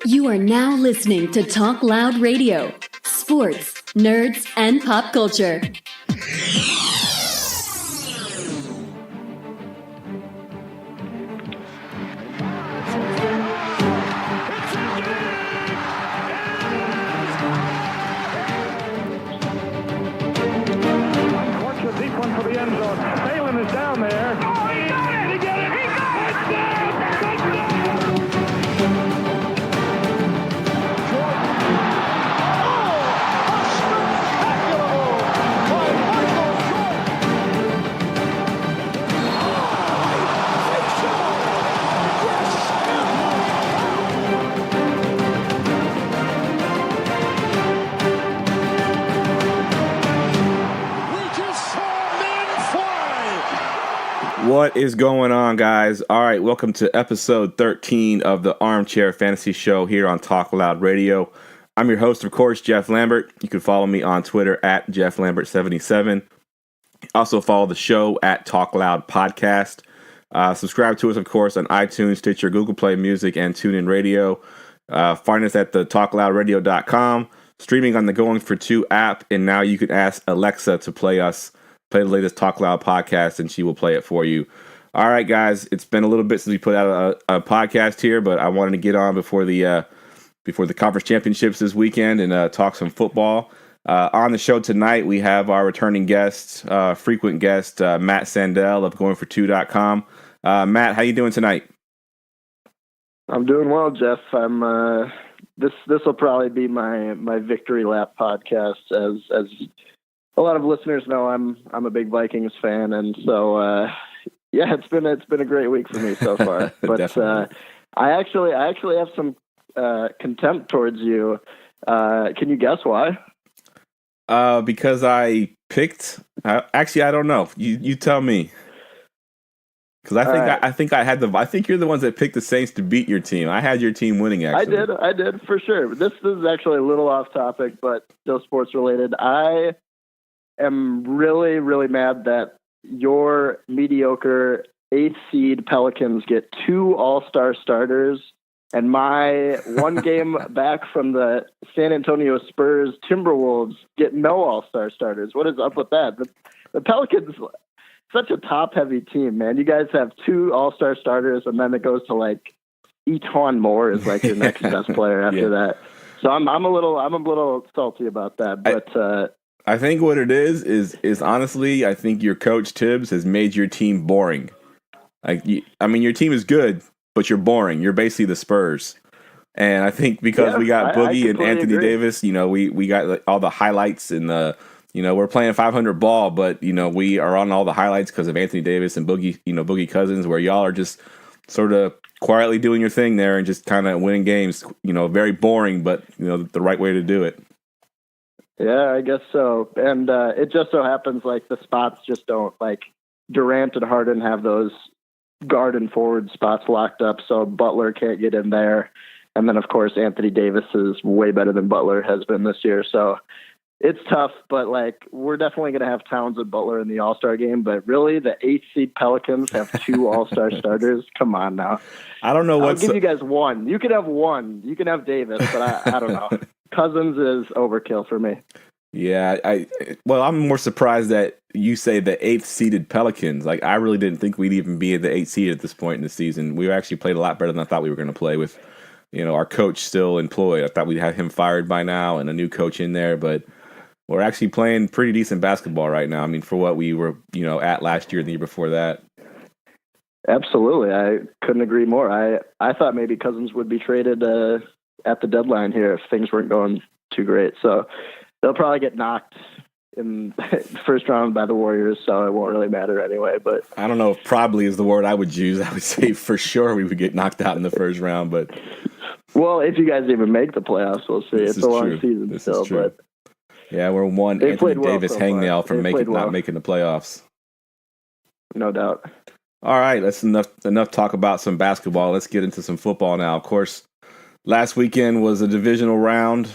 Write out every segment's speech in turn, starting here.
You are now listening to Talk Loud Radio, sports, nerds, and pop culture. Deep one for the end zone. Phelan is down there. Oh, he got it! He got it! He got it! What is going on, guys? All right, welcome to episode 13 of the Armchair Fantasy Show here on Talk Loud Radio. I'm your host, of course, Jeff Lambert. You can follow me on Twitter at JeffLambert77. Also follow the show at Talk Loud Podcast. Subscribe to us, of course, on iTunes, Stitcher, Google Play Music, and TuneIn Radio. Find us at the TalkLoudRadio.com, streaming on the Going for Two app, and now you can ask Alexa to play the latest Talk Loud podcast, and she will play it for you. All right, guys, it's been a little bit since we put out a podcast here, but I wanted to get on before the conference championships this weekend and talk some football. On the show tonight, we have our returning guest, frequent guest, Matt Sandell of GoingFor2.com. Matt, how you doing tonight? I'm doing well, Jeff. I'm this will probably be my victory lap podcast. As a lot of listeners know, I'm a big Vikings fan, and so yeah, it's been a great week for me so far. But I actually have some contempt towards you. Can you guess why? Because I picked. Actually, I don't know. You tell me. Because I think you're the ones that picked the Saints to beat your team. I had your team winning. Actually, I did for sure. This is actually a little off topic, but still sports related. I am really, really mad that your mediocre 8th seed Pelicans get 2 all-star starters, and my one game back from the San Antonio Spurs Timberwolves get no all-star starters. What is up with that? The Pelicans, such a top-heavy team, man. You guys have 2 all-star starters, and then it goes to like Eton Moore is like your next best player after that. So I'm a little salty about that, but. I think what it is honestly, I think your coach Tibbs has made your team boring. Your team is good, but you're boring. You're basically the Spurs. And I think because we got Boogie and Anthony Davis, we got like, all the highlights and we're playing 500 ball, but we are on all the highlights because of Anthony Davis and Boogie Cousins, where y'all are just sort of quietly doing your thing there and just kind of winning games. Very boring, but the right way to do it. Yeah, I guess so. And it just so happens like the spots just don't, like Durant and Harden have those guard and forward spots locked up, so Butler can't get in there. And then, of course, Anthony Davis is way better than Butler has been this year. So it's tough, but like we're definitely going to have Towns and Butler in the All-Star game. But really, the 8th seed Pelicans have 2 All-Star starters. Come on now. I don't know what. I'll give you guys one. You can have one. You can have Davis, but I don't know. Cousins is overkill for me. Yeah, I'm more surprised that you say the 8th seeded Pelicans. Like, I really didn't think we'd even be at the 8th seed at this point in the season. We actually played a lot better than I thought we were going to play with, our coach still employed. I thought we'd have him fired by now and a new coach in there, but we're actually playing pretty decent basketball right now. I mean, for what we were, at last year and the year before that. Absolutely. I couldn't agree more. I thought maybe Cousins would be traded at the deadline here if things weren't going too great. So they'll probably get knocked in the first round by the Warriors, so it won't really matter anyway. But I don't know if probably is the word I would use. I would say for sure we would get knocked out in the first round. But well, if you guys even make the playoffs, we'll see. It's a long season this still. Is true. But yeah, we're one Anthony Davis hangnail from not making the playoffs. No doubt. All right, that's enough talk about some basketball. Let's get into some football now. Of course, last weekend was a divisional round.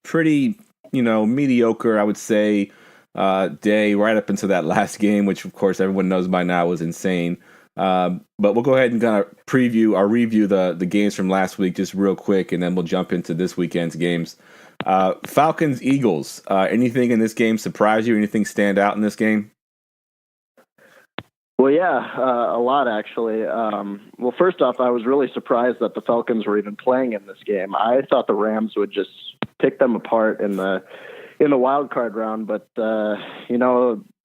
Pretty, mediocre, I would say, day right up into that last game, which, of course, everyone knows by now was insane. But we'll go ahead and kind of review the games from last week just real quick, and then we'll jump into this weekend's games. Falcons, Eagles. Anything in this game surprise you? Anything stand out in this game? Well, yeah, a lot actually. Well, first off, I was really surprised that the Falcons were even playing in this game. I thought the Rams would just pick them apart in the wild card round, but the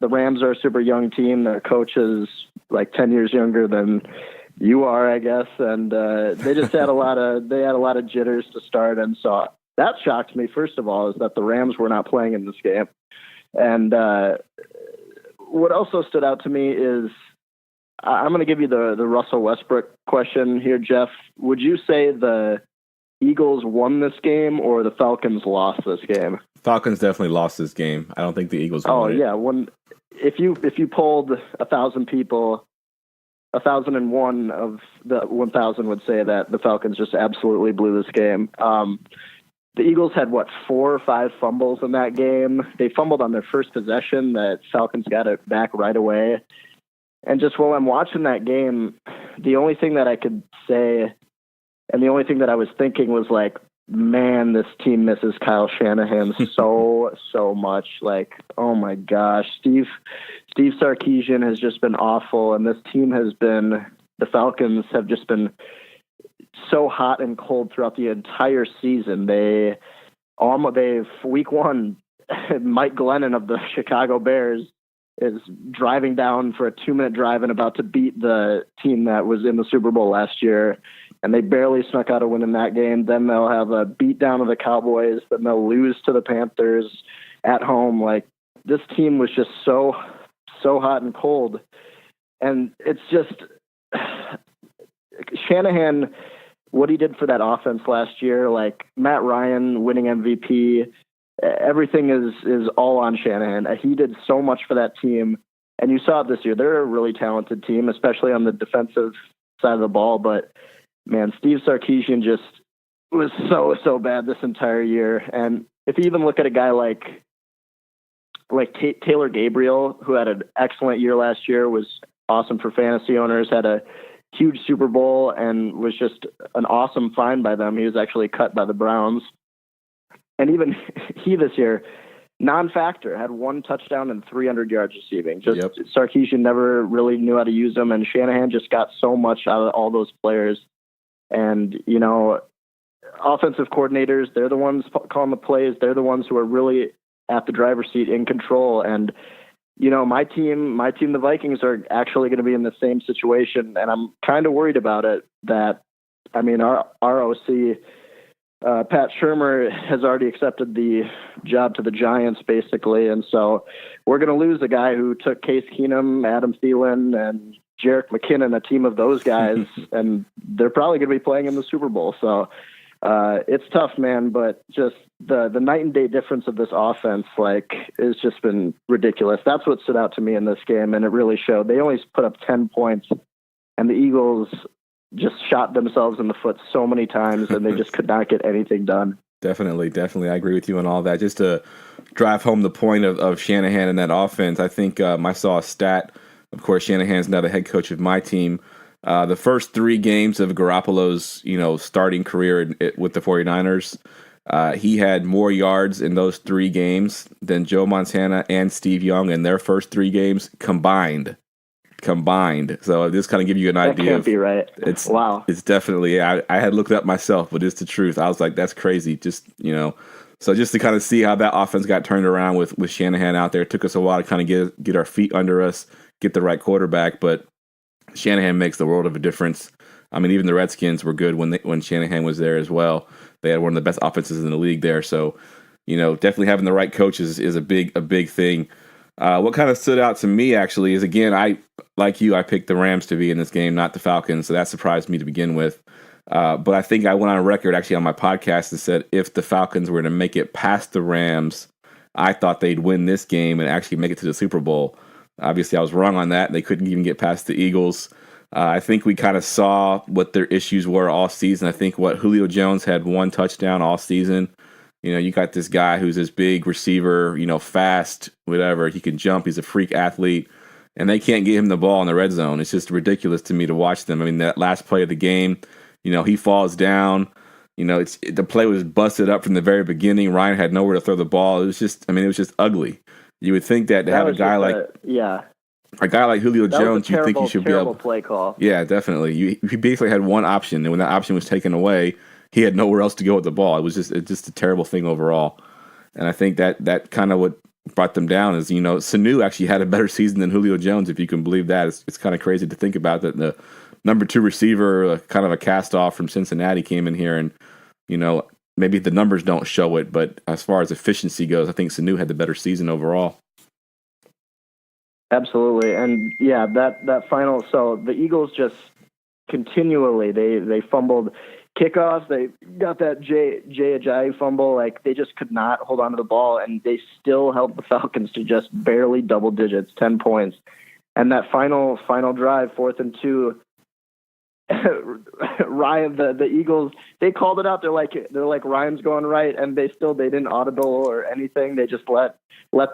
Rams are a super young team. Their coach is like 10 years younger than you are, I guess, and they just had a lot of jitters to start, and so that shocked me. First of all, is that the Rams were not playing in this game, and what also stood out to me is I'm going to give you the Russell Westbrook question here, Jeff. Would you say the Eagles won this game or the Falcons lost this game? Falcons definitely lost this game. I don't think the Eagles won. Oh, yeah. If you polled 1,000 people, 1,001 of the 1,000 would say that the Falcons just absolutely blew this game. The Eagles had, 4 or 5 fumbles in that game. They fumbled on their first possession. The Falcons got it back right away. And just while I'm watching that game, the only thing that I could say and the only thing that I was thinking was like, man, this team misses Kyle Shanahan so much. Like, oh my gosh, Steve Sarkisian has just been awful. And this team the Falcons have just been so hot and cold throughout the entire season. They've week 1, Mike Glennon of the Chicago Bears is driving down for a 2-minute drive and about to beat the team that was in the Super Bowl last year. And they barely snuck out a win in that game. Then they'll have a beat down of the Cowboys. Then they'll lose to the Panthers at home. Like, this team was just so hot and cold. And it's just Shanahan, what he did for that offense last year, like Matt Ryan winning MVP, everything is all on Shanahan. He did so much for that team. And you saw it this year. They're a really talented team, especially on the defensive side of the ball. But, man, Steve Sarkisian just was so bad this entire year. And if you even look at a guy like Taylor Gabriel, who had an excellent year last year, was awesome for fantasy owners, had a huge Super Bowl, and was just an awesome find by them. He was actually cut by the Browns. And even he this year, non-factor, had 1 touchdown and 300 yards receiving. Sarkisian never really knew how to use them, and Shanahan just got so much out of all those players. And, offensive coordinators, they're the ones calling the plays. They're the ones who are really at the driver's seat in control. And, my team, the Vikings, are actually going to be in the same situation. And I'm kind of worried about it our OC, Pat Shurmur, has already accepted the job to the Giants, basically. And so we're going to lose a guy who took Case Keenum, Adam Thielen, and Jerick McKinnon, a team of those guys, and they're probably going to be playing in the Super Bowl. So it's tough, man, but just the night and day difference of this offense, has just been ridiculous. That's what stood out to me in this game, and it really showed. They only put up 10 points, and the Eagles just shot themselves in the foot so many times, and they just could not get anything done. Definitely. I agree with you on all that. Just to drive home the point of Shanahan and that offense, I think I saw a stat. Of course, Shanahan's now the head coach of my team. The first 3 games of Garoppolo's, starting career with the 49ers, he had more yards in those 3 games than Joe Montana and Steve Young in their first 3 games combined. So this kind of give you an idea. That can't be right. Wow. It's definitely, I had looked it up myself, but it's the truth. I was like, that's crazy. Just, so just to kind of see how that offense got turned around with Shanahan out there, it took us a while to kind of get our feet under us, get the right quarterback, but Shanahan makes the world of a difference. I mean, even the Redskins were good when Shanahan was there as well. They had one of the best offenses in the league there. So, definitely having the right coaches is a big thing. What kind of stood out to me, actually, is, again, I picked the Rams to be in this game, not the Falcons, so that surprised me to begin with. But I think I went on record, actually, on my podcast and said if the Falcons were to make it past the Rams, I thought they'd win this game and actually make it to the Super Bowl. Obviously, I was wrong on that. They couldn't even get past the Eagles. I think we kind of saw what their issues were all season. I think Julio Jones had 1 touchdown all season. You got this guy who's this big receiver, fast, whatever. He can jump. He's a freak athlete. and they can't get him the ball in the red zone. It's just ridiculous to me to watch them. I mean, that last play of the game, he falls down. The play was busted up from the very beginning. Ryan had nowhere to throw the ball. It was just ugly. You would think that to have a guy like Julio Jones, you think you should be able. Play call. Yeah, definitely. He basically had one option, and when that option was taken away, he had nowhere else to go with the ball. It was just a terrible thing overall. And I think that kind of what brought them down is, Sanu actually had a better season than Julio Jones, if you can believe that. It's kind of crazy to think about that the number 2 receiver, kind of a cast-off from Cincinnati, came in here and, maybe the numbers don't show it, but as far as efficiency goes, I think Sanu had the better season overall. Absolutely. And yeah, that final, so the Eagles just continually, they fumbled kickoffs. They got that Jay Ajayi fumble. Like, they just could not hold on to the ball, and they still held the Falcons to just barely double digits, 10 points. And that final drive, 4th and 2, Ryan, the Eagles, they called it out. They're like Ryan's going right, and they didn't audible or anything. They just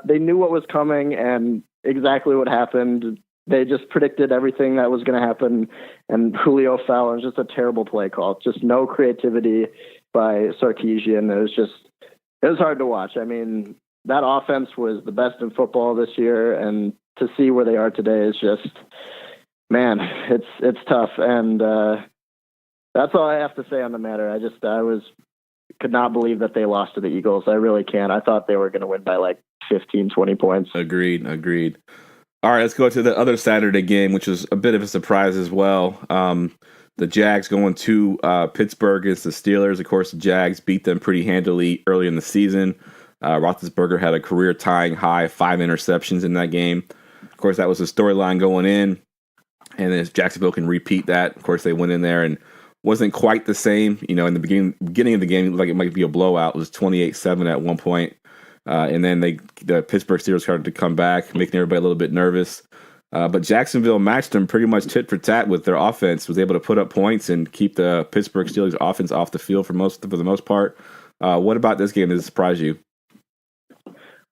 they knew what was coming and exactly what happened. They just predicted everything that was going to happen, and Julio fell. It was just a terrible play call. Just no creativity by Sarkisian. It was hard to watch. I mean, that offense was the best in football this year, and to see where they are today is just, man, it's tough. And that's all I have to say on the matter. I could not believe that they lost to the Eagles. I really can't. I thought they were going to win by like 15, 20 points. Agreed. All right, let's go to the other Saturday game, which was a bit of a surprise as well. The Jags going to Pittsburgh against the Steelers. Of course, the Jags beat them pretty handily early in the season. Roethlisberger had a career-tying high 5 interceptions in that game. Of course, that was the storyline going in. And then if Jacksonville can repeat that, of course, they went in there and wasn't quite the same. In the beginning of the game, it looked like it might be a blowout. It was 28-7 at one point. And then the Pittsburgh Steelers started to come back, making everybody a little bit nervous. But Jacksonville matched them pretty much tit for tat with their offense, was able to put up points and keep the Pittsburgh Steelers offense off the field for the most part. What about this game? Did it surprise you?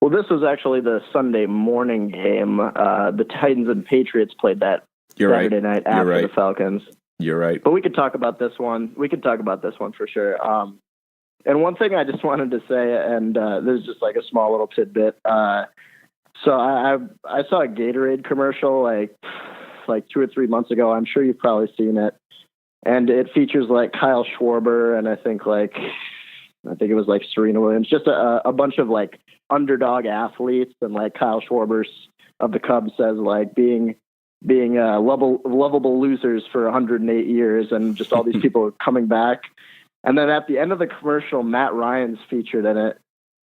Well, this was actually the Sunday morning game. The Titans and Patriots played that Saturday night after the Falcons. You're right. But we could talk about this one. For sure. And one thing I just wanted to say, and this is just like a small little tidbit. So I saw a Gatorade commercial like 2 or 3 months ago. I'm sure you've probably seen it. And it features like Kyle Schwarber and I think it was like Serena Williams, just a bunch of like underdog athletes. And like Kyle Schwarber of the Cubs says like being lovable losers for 108 years and just all these people coming back. And then at the end of the commercial, Matt Ryan's featured in it.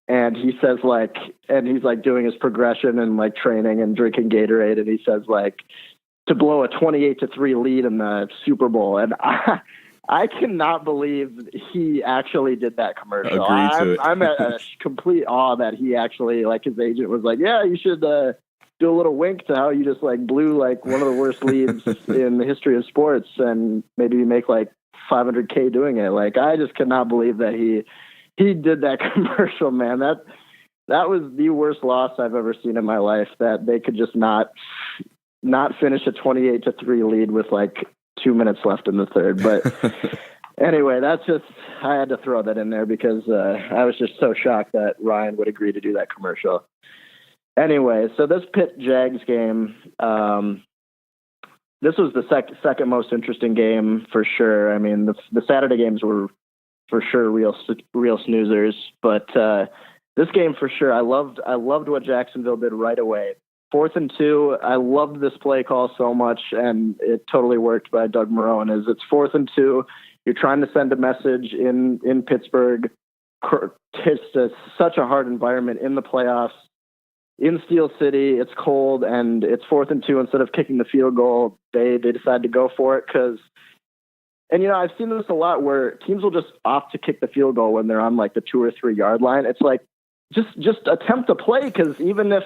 And he says he's like doing his progression and like training and drinking Gatorade. And he says like to blow a 28-3 lead in the Super Bowl. And I cannot believe he actually did that commercial. I'm at a complete awe that he actually, like, his agent was like, yeah, you should do a little wink to how you just like blew like one of the worst leads in the history of sports and maybe make like $500K doing it. Like, I just cannot believe that he did that commercial, man. That was the worst loss I've ever seen in my life, that they could just not finish a 28-3 lead with like 2 minutes left in the third. But anyway, I had to throw that in there because I was just so shocked that Ryan would agree to do that commercial. Anyway, so this Pitt-Jags game, this was the second most interesting game for sure. I mean, the Saturday games were for sure real snoozers, but this game for sure, I loved what Jacksonville did right away. 4th and 2, I loved this play call so much, and it totally worked by Doug Marrone. It's 4th and 2, you're trying to send a message in Pittsburgh. It's such a hard environment in the playoffs. In Steel City, it's cold, and it's 4th and 2. Instead of kicking the field goal, they decide to go for it and I've seen this a lot where teams will just opt to kick the field goal when they're on like the 2 or 3 yard line. It's like just attempt to play, because even if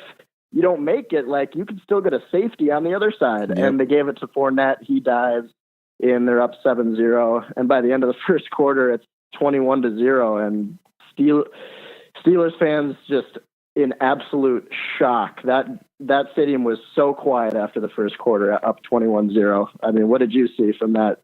you don't make it, like, you can still get a safety on the other side. Yep. And they gave it to Fournette. He dives in. They're up 7-0, and by the end of the first quarter, it's 21-0, and Steelers fans just in absolute shock. That stadium was so quiet after the first quarter, up 21-0. I mean, what did you see from that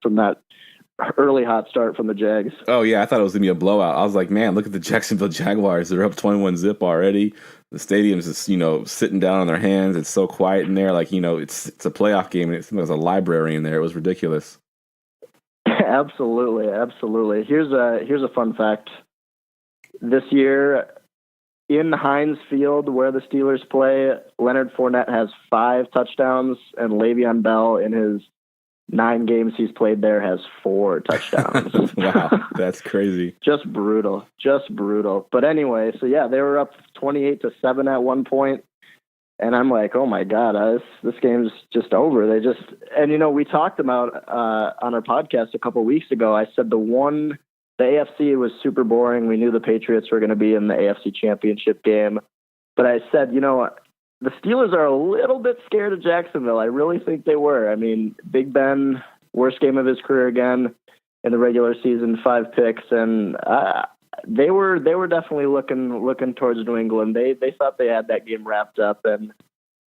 early hot start from the Jags? Oh, yeah, I thought it was going to be a blowout. I was like, man, look at the Jacksonville Jaguars. They're up 21-0 already. The stadium's just, sitting down on their hands. It's so quiet in there. Like, it's a playoff game, and it seemed like there was a library in there. It was ridiculous. Absolutely, absolutely. Here's a fun fact. This year, in Heinz Field, where the Steelers play, Leonard Fournette has 5 touchdowns, and Le'Veon Bell, in his 9 games he's played there, has 4 touchdowns. Wow, that's crazy. Just brutal. But anyway, so yeah, they were up 28-7 at one point, and I'm like, oh my God, this game's just over. And we talked about on our podcast a couple weeks ago. I said the AFC was super boring. We knew the Patriots were going to be in the AFC Championship game. But I said, the Steelers are a little bit scared of Jacksonville. I really think they were. I mean, Big Ben, worst game of his career again in the regular season, 5 picks. And they were definitely looking towards New England. They thought they had that game wrapped up. And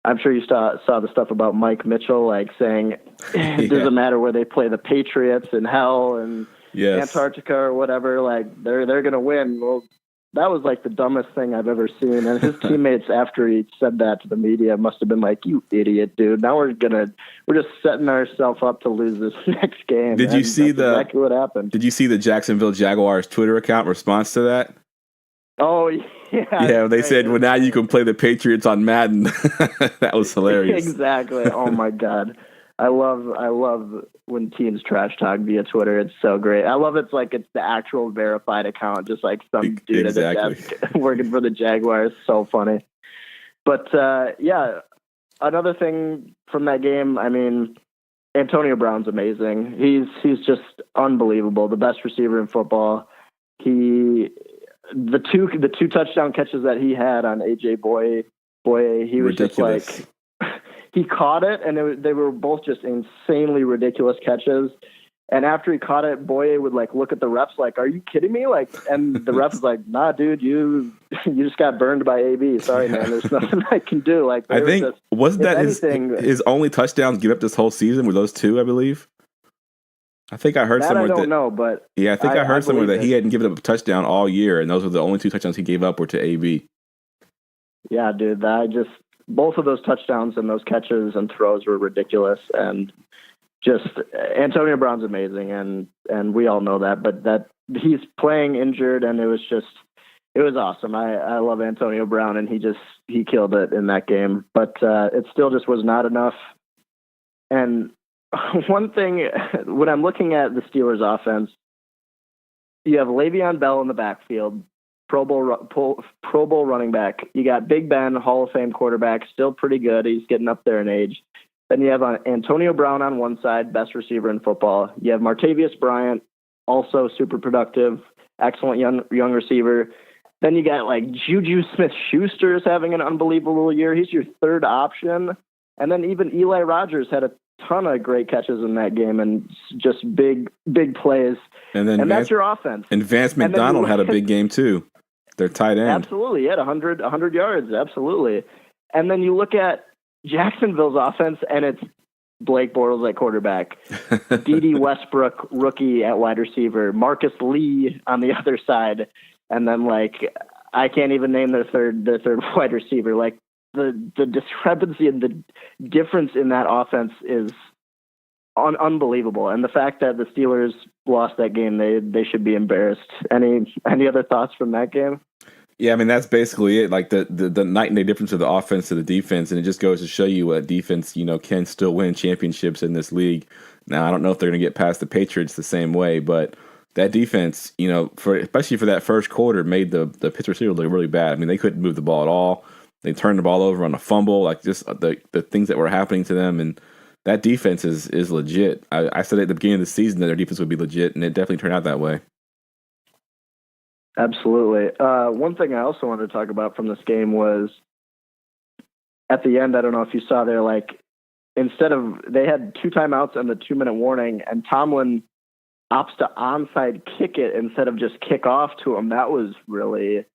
I'm sure you saw the stuff about Mike Mitchell, like saying it doesn't matter where they play the Patriots in hell and Antarctica or whatever, like they're going to win. Well, that was like the dumbest thing I've ever seen. And his teammates, after he said that to the media, must have been like, "You idiot, dude. Now we're just setting ourselves up to lose this next game." Did you see exactly what happened? Did you see the Jacksonville Jaguars Twitter account response to that? Oh, yeah. Yeah, they said, well, now you can play the Patriots on Madden. That was hilarious. Exactly. Oh, my God. I love when teams trash talk via Twitter. It's so great. I love it's like it's the actual verified account, just like some dude at the desk working for the Jaguars. So funny. But, another thing from that game, I mean, Antonio Brown's amazing. He's just unbelievable. The best receiver in football. The two touchdown catches that he had on AJ Boye, he was ridiculous. Just like, he caught it, and they were both just insanely ridiculous catches. And after he caught it, Boye would like look at the refs like, "Are you kidding me?" Like, and the refs was like, "Nah, dude, you just got burned by AB. Sorry, man. There's nothing I can do." Like, I think wasn't that his only touchdowns give up this whole season? Were those 2, I believe? I think I heard somewhere I don't know, but yeah, I think I heard somewhere that he hadn't given up a touchdown all year, and those were the only 2 touchdowns he gave up were to AB. Yeah, dude, both of those touchdowns and those catches and throws were ridiculous, and just Antonio Brown's amazing, and we all know that, but that he's playing injured, and it was awesome. I love Antonio Brown, and he killed it in that game, but it still just was not enough. And one thing, when I'm looking at the Steelers offense, you have Le'Veon Bell in the backfield, Pro Bowl running back. You got Big Ben, Hall of Fame quarterback, still pretty good. He's getting up there in age. Then you have Antonio Brown on one side, best receiver in football. You have Martavius Bryant, also super productive, excellent young receiver. Then you got like Juju Smith-Schuster is having an unbelievable year. He's your third option. And then even Eli Rogers had a ton of great catches in that game and just big plays. And that's your offense. And Vance McDonald had a big game too. Their tight end. Absolutely. He had 100 yards. Absolutely. And then you look at Jacksonville's offense, and it's Blake Bortles at quarterback, D.D. Westbrook, rookie at wide receiver, Marcus Lee on the other side, and then like I can't even name their third wide receiver. Like the discrepancy and the difference in that offense is unbelievable. And the fact that the Steelers lost that game, they should be embarrassed. Any other thoughts from that game? Yeah, I mean, that's basically it. Like the night and day difference of the offense to the defense. And it just goes to show you what defense, can still win championships in this league. Now, I don't know if they're going to get past the Patriots the same way, but that defense, especially for that first quarter, made the Pittsburgh Steelers look really bad. I mean, they couldn't move the ball at all. They turned the ball over on a fumble, like just the things that were happening to them. And that defense is legit. I said at the beginning of the season that their defense would be legit, and it definitely turned out that way. Absolutely. One thing I also wanted to talk about from this game was at the end, I don't know if you saw there, like they had 2 timeouts and the 2-minute warning, and Tomlin opts to onside kick it instead of just kick off to him. That was really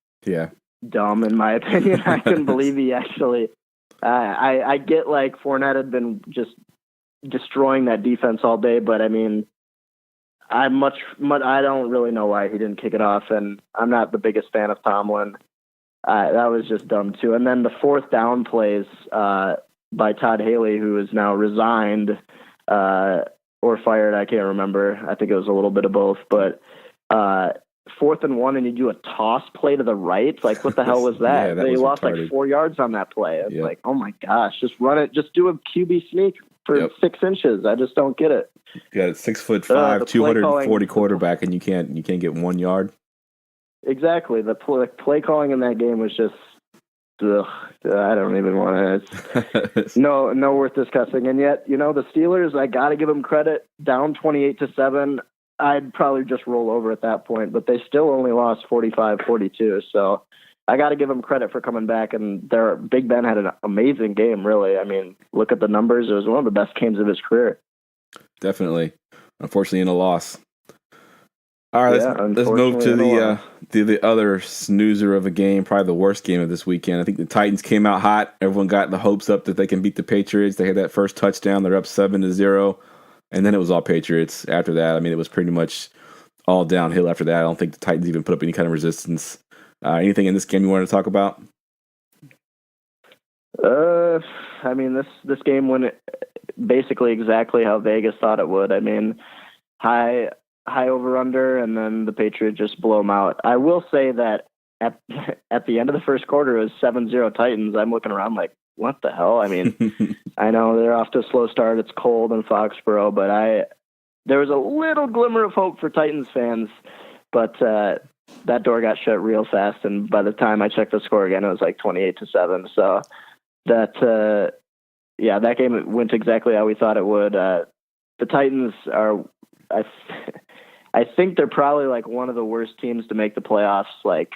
dumb in my opinion. I couldn't believe he actually. I get like Fournette had been just destroying that defense all day, but I mean, I don't really know why he didn't kick it off, and I'm not the biggest fan of Tomlin. That was just dumb too. And then the fourth down plays by Todd Haley, who is now resigned or fired, I can't remember. I think it was a little bit of both, but 4th and 1, and you do a toss play to the right. Like, what the hell was that? Yeah, that they was lost retarded. like 4 yards on that play. It's like, oh my gosh, just run it. Just do a QB sneak for 6 inches. I just don't get it. You got a 6'5", 240 quarterback, and you can't get 1 yard. Exactly. The play calling in that game was just, ugh, I don't even want to. No worth discussing. And yet, the Steelers, I got to give them credit. Down 28-7. I'd probably just roll over at that point, but they still only lost 45-42. So I got to give them credit for coming back. And Big Ben had an amazing game, really. I mean, look at the numbers. It was one of the best games of his career. Definitely. Unfortunately, in a loss. All right, let's move to the other snoozer of a game, probably the worst game of this weekend. I think the Titans came out hot. Everyone got the hopes up that they can beat the Patriots. They had that first touchdown. They're up 7-0. And then it was all Patriots after that. I mean, it was pretty much all downhill after that. I don't think the Titans even put up any kind of resistance. Anything in this game you wanted to talk about? I mean, this game went basically exactly how Vegas thought it would. I mean, high over under, and then the Patriots just blow them out. I will say that at the end of the first quarter, it was 7-0 Titans. I'm looking around like, what the hell? I mean, I know they're off to a slow start. It's cold in Foxborough, but there was a little glimmer of hope for Titans fans, but that door got shut real fast. And by the time I checked the score again, it was like 28-7. So that game went exactly how we thought it would. The Titans are, I think they're probably like one of the worst teams to make the playoffs, like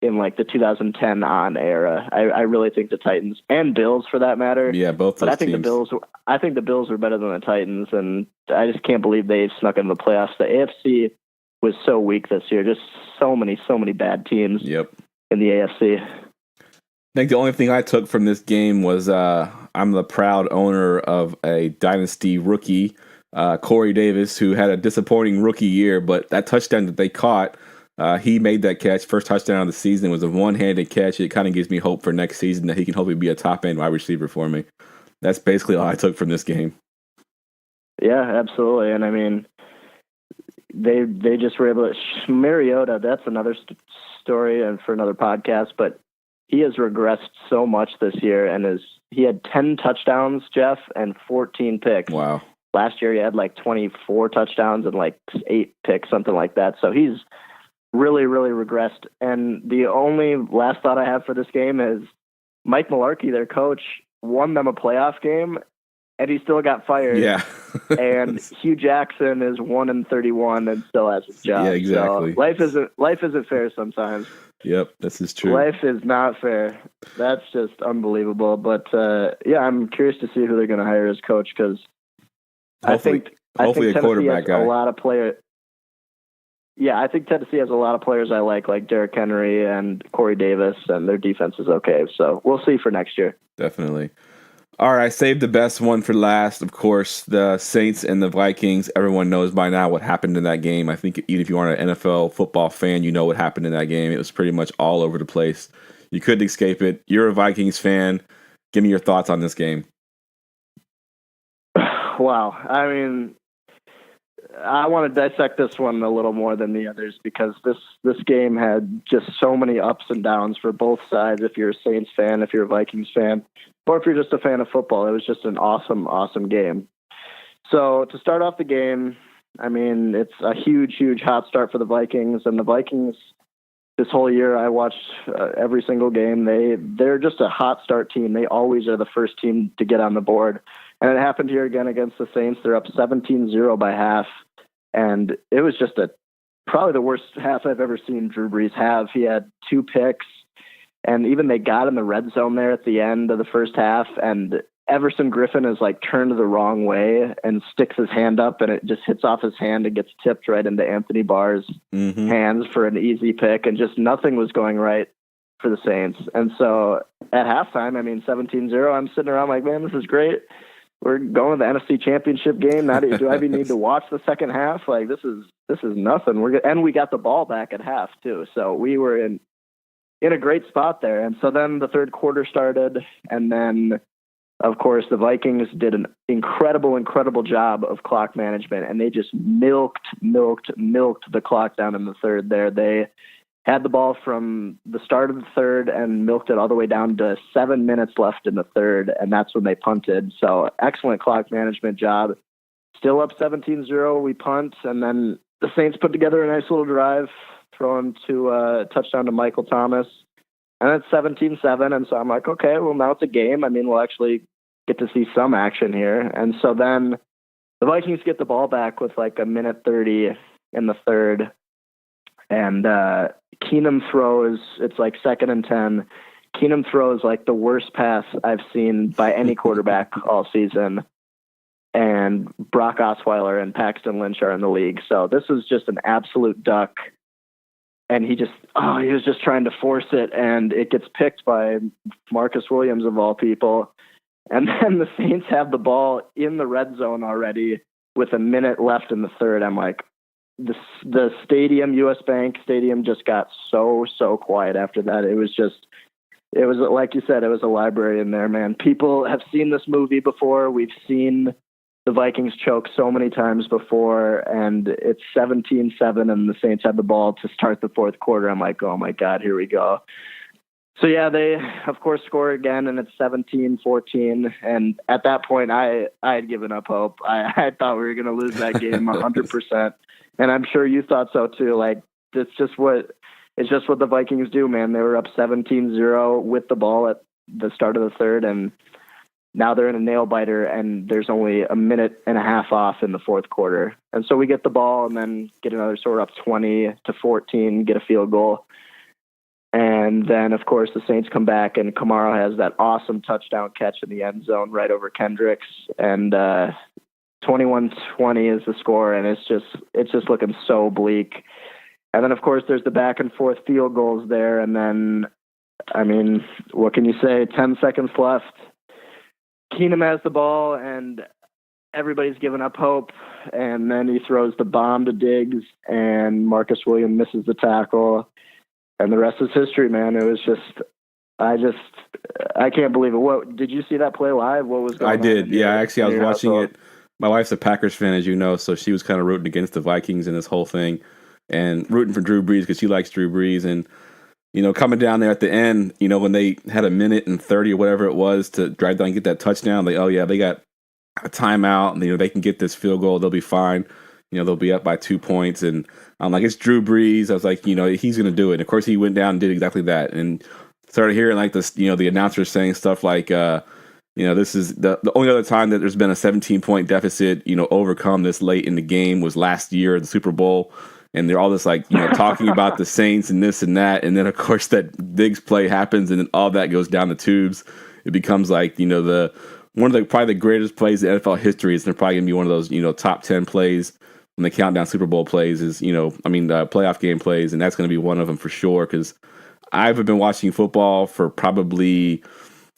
in like the 2010 on era. I really think the Titans and Bills, for that matter. Yeah, both. But I think teams. the Bills were better than the Titans, and I just can't believe they snuck into the playoffs. The AFC was so weak this year. Just so many bad teams. Yep. In the AFC. I think the only thing I took from this game was I'm the proud owner of a dynasty rookie, Corey Davis, who had a disappointing rookie year, but that touchdown that they caught, he made that catch. First touchdown of the season was a one-handed catch. It kind of gives me hope for next season that he can hopefully be a top-end wide receiver for me. That's basically all I took from this game. Yeah, absolutely. And I mean, they just were able to. Mariota, that's another story and for another podcast, but he has regressed so much this year, and he had 10 touchdowns, Jeff, and 14 picks. Wow. Last year he had like 24 touchdowns and like 8 picks, something like that. So he's really, really regressed. And the only last thought I have for this game is Mike Mularkey, their coach, won them a playoff game, and he still got fired. Yeah. And Hugh Jackson is 1-31 and still has his job. Yeah, exactly. So life isn't fair sometimes. Yep, this is true. Life is not fair. That's just unbelievable. But I'm curious to see who they're going to hire as coach, because I think a quarterback guy. A lot of players. Yeah, I think Tennessee has a lot of players I like Derrick Henry and Corey Davis, and their defense is okay. So we'll see for next year. Definitely. All right, I saved the best one for last. Of course, the Saints and the Vikings. Everyone knows by now what happened in that game. I think even if you aren't an NFL football fan, you know what happened in that game. It was pretty much all over the place. You couldn't escape it. You're a Vikings fan. Give me your thoughts on this game. Wow. I mean, I want to dissect this one a little more than the others, because this game had just so many ups and downs for both sides. If you're a Saints fan, if you're a Vikings fan, or if you're just a fan of football, it was just an awesome, awesome game. So to start off the game, I mean, it's a huge, huge hot start for the Vikings. And the Vikings, this whole year, I watched every single game. They're just a hot start team. They always are the first team to get on the board. And it happened here again against the Saints. They're up 17-0 by half. And it was just probably the worst half I've ever seen Drew Brees have. He had 2 picks, and even they got in the red zone there at the end of the first half, and Everson Griffin is like turned the wrong way and sticks his hand up, and it just hits off his hand and gets tipped right into Anthony Barr's hands for an easy pick, and just nothing was going right. for the Saints. And so at halftime, 17-0, I'm sitting around like, man, this is great. We're going to the NFC Championship game. Now, do I even need to watch the second half? Like, this is nothing. And we got the ball back at half too. So we were in a great spot there. And so then the third quarter started, and then of course the Vikings did an incredible job of clock management, and they just milked the clock down in the third there. They had the ball from the start of the third and milked it all the way down to 7 minutes left in the third, and that's when they punted. So excellent clock management job. Still up 17-0, we punt, and then the Saints put together a nice little drive, throwing to a touchdown to Michael Thomas. And it's 17-7, and so I'm like, okay, well, now it's a game. We'll actually get to see some action here. And so then the Vikings get the ball back with like a minute 30 in the third, and Keenum throws, it's like 2nd and 10. Keenum throws like the worst pass I've seen by any quarterback all season. And Brock Osweiler and Paxton Lynch are in the league. So this is just an absolute duck. And he was just trying to force it, and it gets picked by Marcus Williams of all people. And then the Saints have the ball in the red zone already with a minute left in the third. I'm like, the stadium, US Bank Stadium, just got so quiet after that. It was like you said, it was a library in there, man. People have seen this movie before. We've seen the Vikings choke so many times before, and it's 17-7, and the Saints had the ball to start the fourth quarter. I'm like, oh my God, here we go. So yeah, they of course score again, and it's 17-14. And at that point, I had given up hope. I thought we were going to lose that game 100%. And I'm sure you thought so too. Like, it's just what the Vikings do, man. They were up 17-0 with the ball at the start of the third, and now they're in a nail biter, and there's only a minute and a half off in the fourth quarter. And so we get the ball and then get another score up 20-14, get a field goal. And then, of course, the Saints come back, and Kamara has that awesome touchdown catch in the end zone right over Kendricks. And 21-20 is the score, and it's just looking so bleak. And then, of course, there's the back and forth field goals there. And then, what can you say? 10 seconds left. Keenum has the ball, and everybody's given up hope. And then he throws the bomb to Diggs, and Marcus Williams misses the tackle. And the rest is history, man. It was I can't believe it. What did you see that play live? What was going on? I did. Yeah, actually, I was watching it. My wife's a Packers fan, as you know, so she was kind of rooting against the Vikings in this whole thing, and rooting for Drew Brees because she likes Drew Brees. And coming down there at the end, when they had a minute and 30 or whatever it was to drive down and get that touchdown, they got a timeout, and they can get this field goal, they'll be fine. They'll be up by 2 points, and I'm like, it's Drew Brees. I was like, he's going to do it. And of course, he went down and did exactly that, and started hearing like this, the announcers saying stuff like, this is the only other time that there's been a 17-point deficit, overcome this late in the game was last year at the Super Bowl. And they're all this like, talking about the Saints and this and that. And then, of course, that Diggs play happens, and then all that goes down the tubes. It becomes like, one of the probably the greatest plays in NFL history. Is they're probably going to be one of those, top 10 plays when they count down Super Bowl plays is, playoff game plays. And that's going to be one of them for sure. Because I've been watching football for probably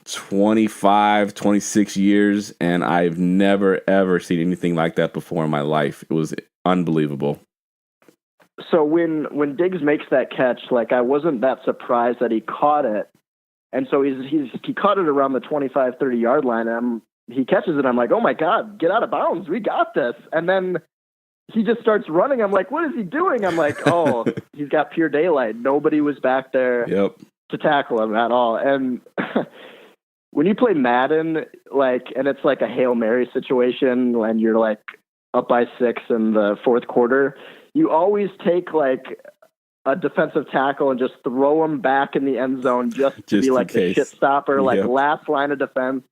25, 26 years, and I've never, ever seen anything like that before in my life. It was unbelievable. So when Diggs makes that catch, like, I wasn't that surprised that he caught it. And so he caught it around the 25, 30-yard line, and he catches it. I'm like, oh, my God, get out of bounds. We got this. And then he just starts running. I'm like, what is he doing? I'm like, oh, he's got pure daylight. Nobody was back there to tackle him at all. And when you play Madden, and it's like a Hail Mary situation, and you're like up by 6 in the fourth quarter, you always take like a defensive tackle and just throw him back in the end zone just to be like the shit stopper, like last line of defense.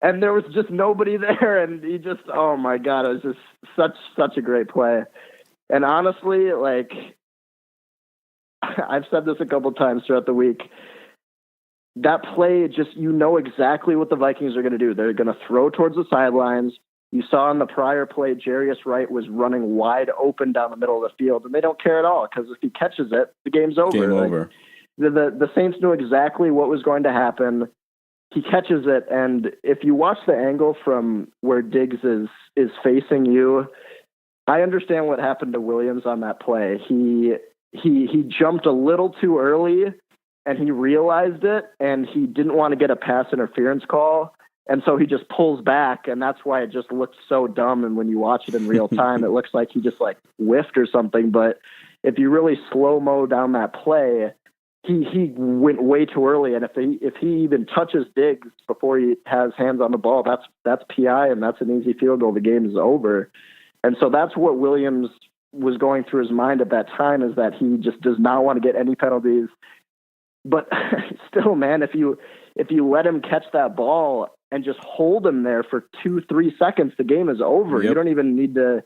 And there was just nobody there, and he just, oh my God, it was just such a great play. And honestly, like, I've said this a couple times throughout the week, that play just, exactly what the Vikings are going to do. They're going to throw towards the sidelines. You saw in the prior play, Jarius Wright was running wide open down the middle of the field, and they don't care at all, because if he catches it, the game's over. Game over. The Saints knew exactly what was going to happen. He catches it, and if you watch the angle from where Diggs is facing you, I understand what happened to Williams on that play. He jumped a little too early, and he realized it, and he didn't want to get a pass interference call, and so he just pulls back, and that's why it just looks so dumb. And when you watch it in real time, it looks like he just like whiffed or something. But if you really slow-mo down that play, he went way too early, and if he even touches Diggs before he has hands on the ball, that's PI, and that's an easy field goal. The game is over. And so that's what Williams was going through his mind at that time, is that he just does not want to get any penalties. But still, man, if you let him catch that ball and just hold him there for 2-3 seconds, the game is over. Yep. You don't even need to.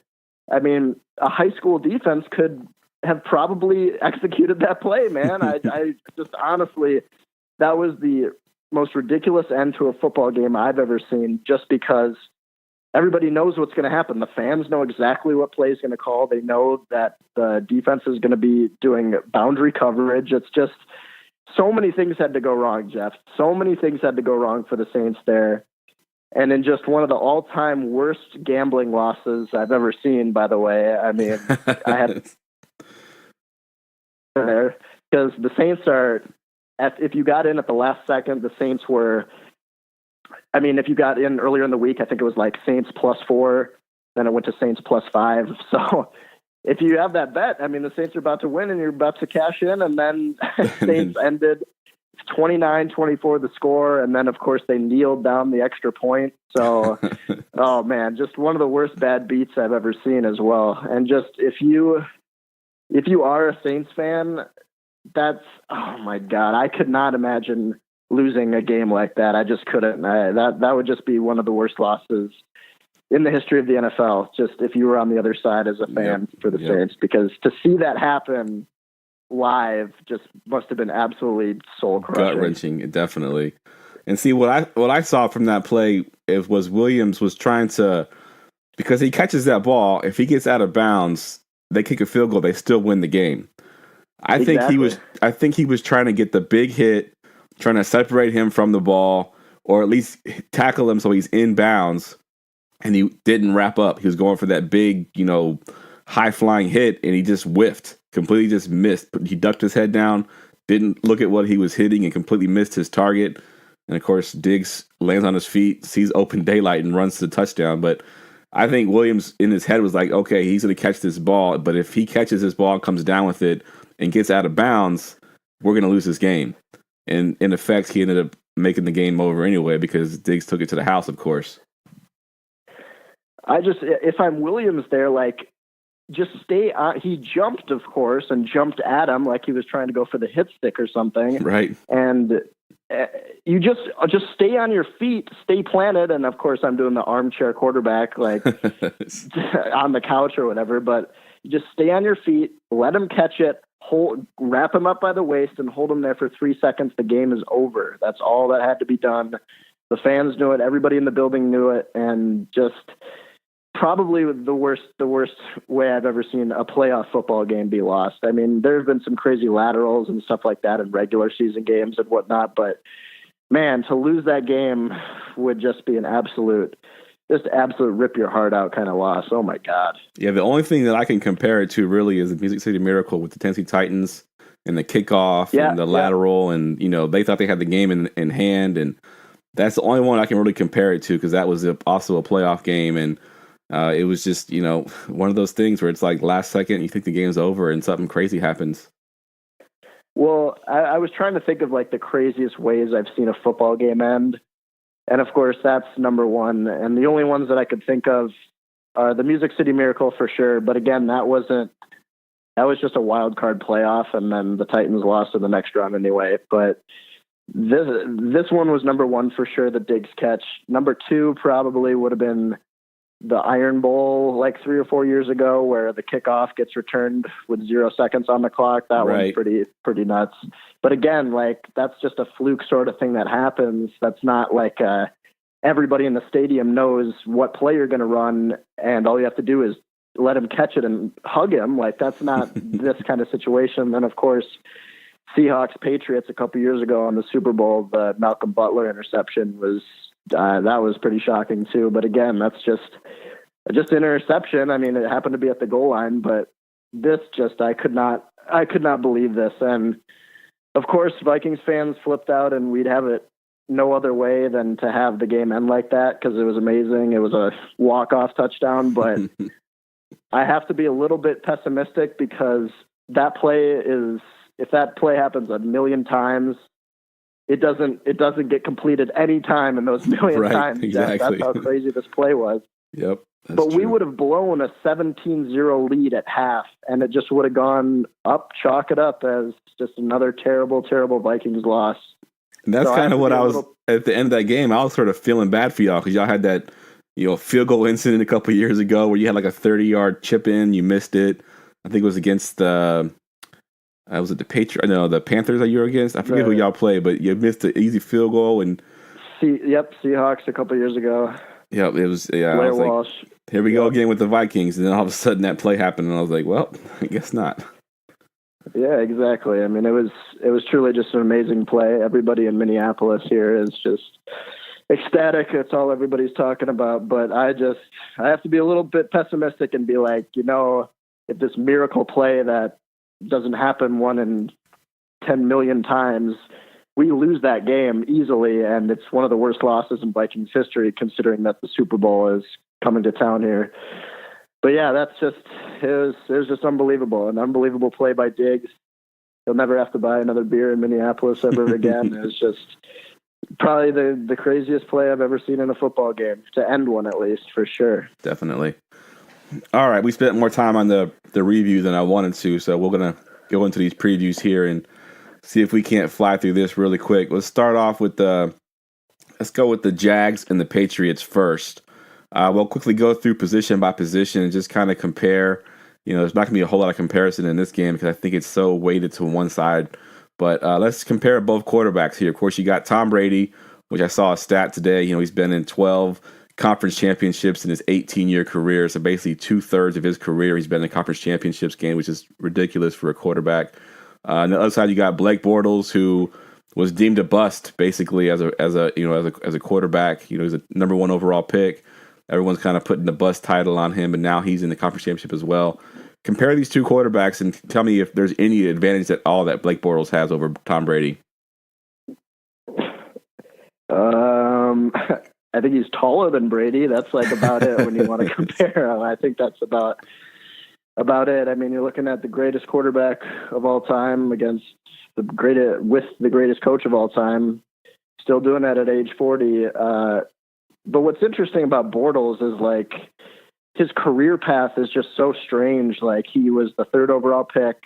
I mean, a high school defense could have probably executed that play, man. I just honestly, that was the most ridiculous end to a football game I've ever seen, just because everybody knows what's going to happen. The fans know exactly what play is going to call. They know that the defense is going to be doing boundary coverage. It's just so many things had to go wrong, Jeff. So many things had to go wrong for the Saints there. And in just one of the all-time worst gambling losses I've ever seen, by the way. I mean, I had there because the Saints are, if you got in at the last second, the Saints were, I mean, if you got in earlier in the week, I think it was like Saints +4, then it went to Saints +5. So if you have that bet, I mean, the Saints are about to win and you're about to cash in, and then Saints ended 29-24 the score, and then of course they kneeled down the extra point. So, oh man, just one of the worst bad beats I've ever seen as well. And just if you are a Saints fan, that's, oh my God, I could not imagine losing a game like that. I just couldn't. That would just be one of the worst losses in the history of the NFL. Just if you were on the other side as a fan for the Saints, because to see that happen live just must have been absolutely soul crushing, gut wrenching, definitely. And see, what I saw from that play was Williams was trying to, because he catches that ball, if he gets out of bounds, they kick a field goal, they still win the game. I think he was trying to get the big hit, trying to separate him from the ball, or at least tackle him so he's in bounds, and he didn't wrap up. He was going for that big, high flying hit, and he just whiffed, completely just missed. He ducked his head down, didn't look at what he was hitting, and completely missed his target. And of course, Diggs lands on his feet, sees open daylight, and runs to the touchdown. But I think Williams in his head was like, okay, he's going to catch this ball, but if he catches this ball, comes down with it, and gets out of bounds, we're going to lose this game. And in effect, he ended up making the game over anyway, because Diggs took it to the house, of course. If I'm Williams there, like, just stay on. He jumped, of course, and jumped at him like he was trying to go for the hit stick or something. Right. And you just stay on your feet, stay planted. And of course, I'm doing the armchair quarterback, like on the couch or whatever, but you just stay on your feet, let him catch it, wrap him up by the waist and hold him there for 3 seconds. The game is over. That's all that had to be done. The fans knew it. Everybody in the building knew it. And just probably the worst way I've ever seen a playoff football game be lost. I mean, there have been some crazy laterals and stuff like that in regular season games and whatnot, but man, to lose that game would just be an absolute rip your heart out kind of loss. Oh my God. Yeah. The only thing that I can compare it to really is the Music City Miracle with the Tennessee Titans and the kickoff and the lateral. And, they thought they had the game in hand. And that's the only one I can really compare it to, because that was also a playoff game. And it was just, one of those things where it's like last second, you think the game's over and something crazy happens. Well, I was trying to think of like the craziest ways I've seen a football game end. And of course, that's number one. And the only ones that I could think of are the Music City Miracle for sure. But again, that was just a wild card playoff. And then the Titans lost in the next round anyway. But this one was number one for sure, the Diggs catch. Number two probably would have been the Iron Bowl like 3 or 4 years ago, where the kickoff gets returned with 0 seconds on the clock. That one's pretty nuts. But again, like, that's just a fluke sort of thing that happens. That's not like everybody in the stadium knows what play you're going to run, and all you have to do is let him catch it and hug him. Like, that's not this kind of situation. And of course, Seahawks Patriots a couple years ago on the Super Bowl, the Malcolm Butler interception was that was pretty shocking too. But again, that's just an interception. I mean, it happened to be at the goal line, but this just I could not believe this. And of course, Vikings fans flipped out, and we'd have it no other way than to have the game end like that because it was amazing. It was a walk-off touchdown, but I have to be a little bit pessimistic because that play is, if that play happens a million times, it doesn't get completed any time in those million times. Exactly. That's how crazy this play was. Yep. But we would have blown a 17-0 lead at half, and it just would have gone up, chalk it up as just another terrible, terrible Vikings loss. And that's kind of what I was at the end of that game. I was sort of feeling bad for y'all because y'all had that, field goal incident a couple of years ago where you had like a 30-yard chip in, you missed it. I think it was against the the Panthers that you were against. I forget who y'all played, but you missed an easy field goal and. Seahawks a couple of years ago. Yep, it was. Yeah, Blair I was Walsh. Like, here we go again with the Vikings, and then all of a sudden that play happened, and I was like, well, I guess not. Yeah, exactly. I mean, it was truly just an amazing play. Everybody in Minneapolis here is just ecstatic. That's all everybody's talking about. But I have to be a little bit pessimistic and be like, if this miracle play that doesn't happen 1 in 10 million times, we lose that game easily, and it's one of the worst losses in Vikings history, considering that the Super Bowl is coming to town here. But yeah, it was just unbelievable. An unbelievable play by Diggs. He'll never have to buy another beer in Minneapolis ever again. It was just probably the craziest play I've ever seen in a football game, to end one at least, for sure. Definitely. All right, we spent more time on the review than I wanted to, so we're going to go into these previews here and see if we can't fly through this really quick. Let's start off with let's go with the Jags and the Patriots first. We'll quickly go through position by position and just kind of compare. There's not going to be a whole lot of comparison in this game because I think it's so weighted to one side. But let's compare both quarterbacks here. Of course, you got Tom Brady, which I saw a stat today. He's been in 12 conference championships in his 18-year career. So basically 2/3 of his career he's been in the conference championships game, which is ridiculous for a quarterback. On the other side, you got Blake Bortles, who was deemed a bust basically as a quarterback. He's a number 1 overall pick. Everyone's kind of putting the bust title on him, and now he's in the conference championship as well. Compare these two quarterbacks and tell me if there's any advantage at all that Blake Bortles has over Tom Brady. I think he's taller than Brady. That's like about it when you want to compare. I think that's about it. I mean, you're looking at the greatest quarterback of all time against the greatest coach of all time, still doing that at age 40. But what's interesting about Bortles is like his career path is just so strange. Like he was the 3rd overall pick.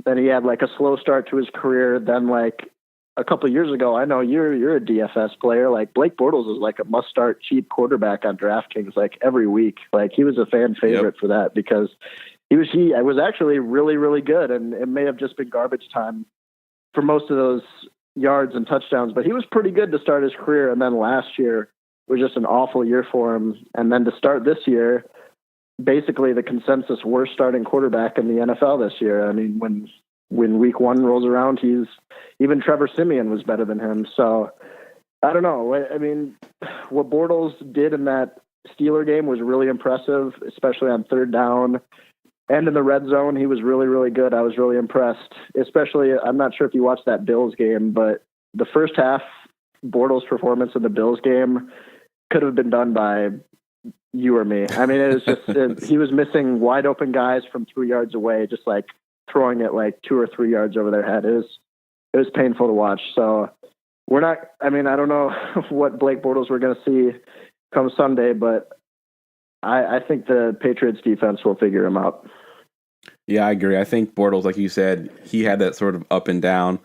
Then he had like a slow start to his career. Then like a couple of years ago, I know you're a DFS player. Like Blake Bortles is like a must start cheap quarterback on DraftKings like every week. Like he was a fan favorite for that because he was actually really, really good. And it may have just been garbage time for most of those yards and touchdowns, but he was pretty good to start his career. And then last year was just an awful year for him. And then to start this year, basically the consensus worst starting quarterback in the NFL this year. I mean, when week 1 rolls around, even Trevor Siemian was better than him. So I don't know. I mean, what Bortles did in that Steeler game was really impressive, especially on 3rd down and in the red zone. He was really, really good. I was really impressed, especially, I'm not sure if you watched that Bills game, but the first half Bortles' performance in the Bills game could have been done by you or me. I mean, it was just, he was missing wide open guys from 3 yards away, just like throwing it like 2 or 3 yards over their head. It was painful to watch. So I don't know what Blake Bortles we're going to see come Sunday, but I think the Patriots defense will figure him out. Yeah, I agree. I think Bortles, like you said, he had that sort of up and down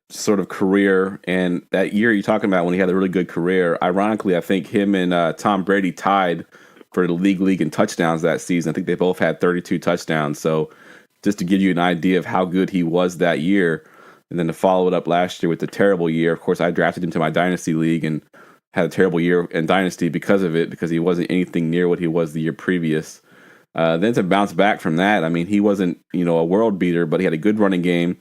sort of career. And that year you're talking about when he had a really good career, ironically, I think him and Tom Brady tied for the league in touchdowns that season. I think they both had 32 touchdowns. So just to give you an idea of how good he was that year, and then to follow it up last year with the terrible year. Of course, I drafted him to my Dynasty League and had a terrible year in Dynasty because of it, because he wasn't anything near what he was the year previous. Then to bounce back from that, I mean, he wasn't, a world beater, but he had a good running game.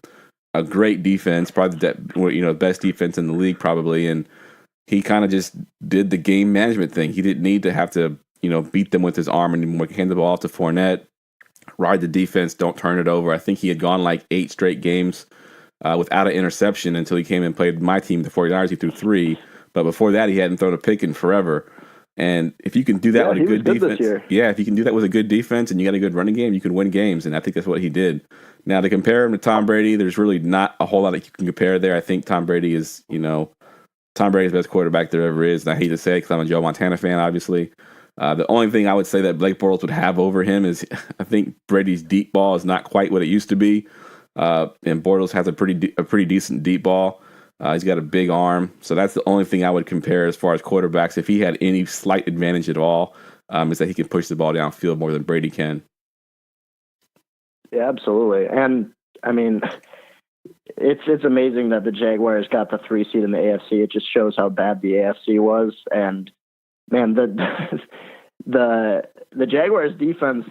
a great defense, probably the best defense in the league probably, and he kind of just did the game management thing. He didn't need to have to beat them with his arm anymore. Hand the ball off to Fournette, ride the defense, don't turn it over. I think he had gone like 8 straight games without an interception until he came and played my team, the 49ers. He threw 3, but before that he hadn't thrown a pick in forever. And if you can do that with a good defense, if you can do that with a good defense and you got a good running game, you can win games. And I think that's what he did. Now, to compare him to Tom Brady, there's really not a whole lot that you can compare there. I think Tom Brady is, Tom Brady's the best quarterback there ever is. And I hate to say it because I'm a Joe Montana fan, obviously. The only thing I would say that Blake Bortles would have over him is I think Brady's deep ball is not quite what it used to be. And Bortles has a pretty decent deep ball. He's got a big arm. So that's the only thing I would compare as far as quarterbacks. If he had any slight advantage at all, is that he can push the ball downfield more than Brady can. Yeah, absolutely. And I mean, it's amazing that the Jaguars got the 3 seed in the AFC. It just shows how bad the AFC was. And man, the Jaguars defense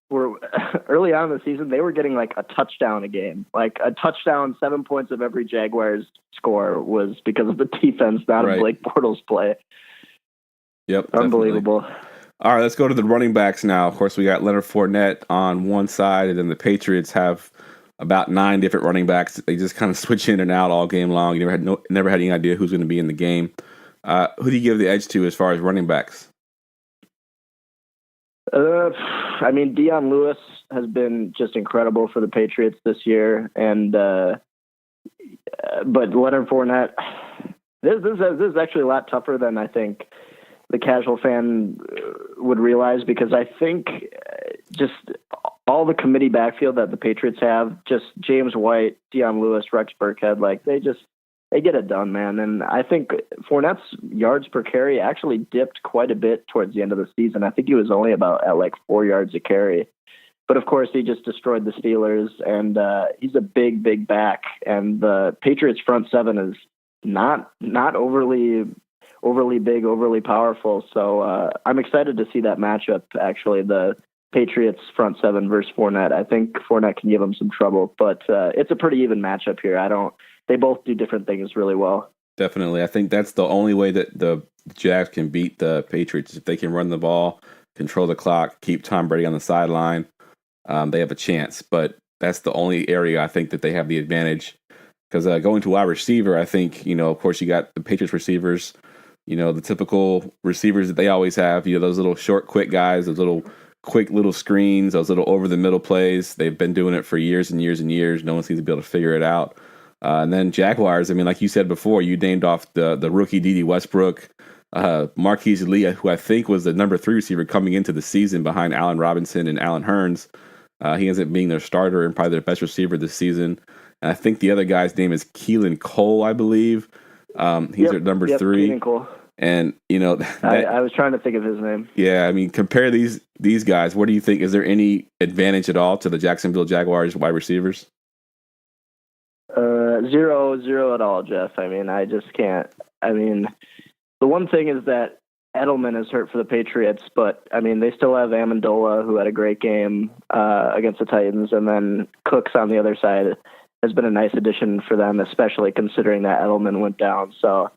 were early on in the season, they were getting like a touchdown a game, like a touchdown, 7 points of every Jaguars score was because of the defense, not a Blake Bortles play. Yep. Unbelievable. Definitely. All right, let's go to the running backs now. Of course, we got Leonard Fournette on one side, and then the Patriots have about 9 different running backs. They just kind of switch in and out all game long. You never had any idea who's going to be in the game. Who do you give the edge to as far as running backs? I mean, Dion Lewis has been just incredible for the Patriots this year, and but Leonard Fournette, this is actually a lot tougher than I think the casual fan would realize, because I think just all the committee backfield that the Patriots have, just James White, Dion Lewis, Rex Burkhead, like they get it done, man. And I think Fournette's yards per carry actually dipped quite a bit towards the end of the season. I think he was only at like 4 yards a carry. But of course, he just destroyed the Steelers, and he's a big back. And the Patriots front seven is not overly big, overly powerful. So I'm excited to see that matchup. Actually, the Patriots front seven versus Fournette. I think Fournette can give him some trouble, but it's a pretty even matchup here. They both do different things really well. Definitely. I think that's the only way that the Jags can beat the Patriots. If they can run the ball, control the clock, keep Tom Brady on the sideline, they have a chance. But that's the only area I think that they have the advantage. Because going to wide receiver, I think, of course, you got the Patriots receivers, the typical receivers that they always have, those little short, quick guys, those little quick little screens, those little over-the-middle plays. They've been doing it for years and years and years. No one seems to be able to figure it out. And then Jaguars, I mean, like you said before, you named off the rookie Dede Westbrook, Marquise Lee, who I think was the number 3 receiver coming into the season behind Allen Robinson and Allen Hurns. He ends up being their starter and probably their best receiver this season. And I think the other guy's name is Keelan Cole, I believe. He's their number 3. Keelan Cole. And, I was trying to think of his name. Yeah, I mean, compare these guys. What do you think? Is there any advantage at all to the Jacksonville Jaguars wide receivers? Zero at all, Jeff. I mean, I just can't. I mean, the one thing is that Edelman is hurt for the Patriots, but I mean, they still have Amendola, who had a great game against the Titans, and then Cooks on the other side has been a nice addition for them, especially considering that Edelman went down. So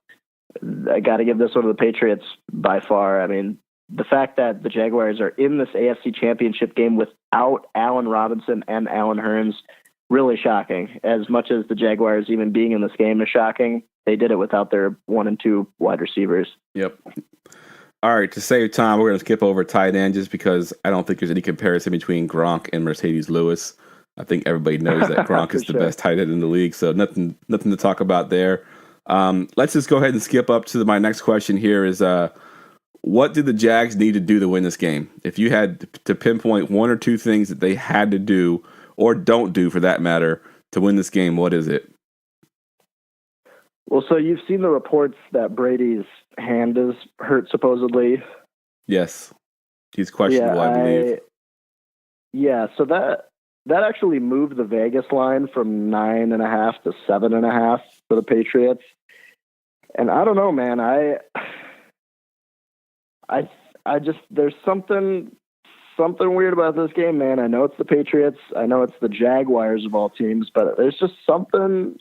I got to give this one to the Patriots by far. I mean, the fact that the Jaguars are in this AFC Championship game without Allen Robinson and Allen Hurns, really shocking. As much as the Jaguars even being in this game is shocking, they did it without their 1 and 2 wide receivers. Yep. All right, to save time, we're going to skip over tight end just because I don't think there's any comparison between Gronk and Mercedes Lewis. I think everybody knows that Gronk is the best tight end in the league, so nothing to talk about there. Let's just go ahead and skip up to my next question here is, what did the Jags need to do to win this game? If you had to pinpoint 1 or 2 things that they had to do, or don't do for that matter, to win this game, what is it? Well, so you've seen the reports that Brady's hand is hurt, supposedly. Yes. He's questionable, I believe. Yeah, so that actually moved the Vegas line from 9.5 to 7.5 for the Patriots. And I don't know, man. I just, there's something something weird about this game, man. I know it's the Patriots. I know it's the Jaguars of all teams, but there's just something's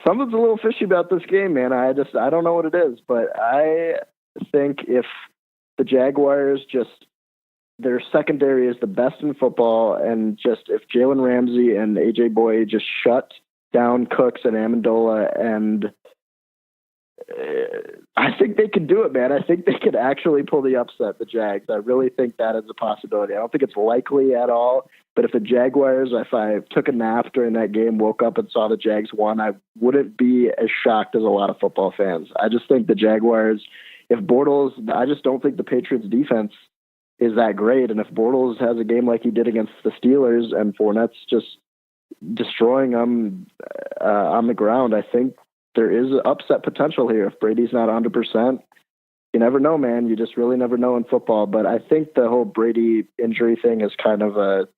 a little fishy about this game, man. I don't know what it is, but I think if the Jaguars their secondary is the best in football, and just if Jalen Ramsey and AJ Boye just shut down Cooks and Amendola, and I think they could do it, man. I think they could actually pull the upset, the Jags. I really think that is a possibility. I don't think it's likely at all, but if the Jaguars, if I took a nap during that game, woke up and saw the Jags won, I wouldn't be as shocked as a lot of football fans. I just think the Jaguars, I just don't think the Patriots defense is that great. And if Bortles has a game like he did against the Steelers and Fournette's just destroying them on the ground, I think there is upset potential here. If Brady's not 100%, you never know, man. You just really never know in football. But I think the whole Brady injury thing is kind of a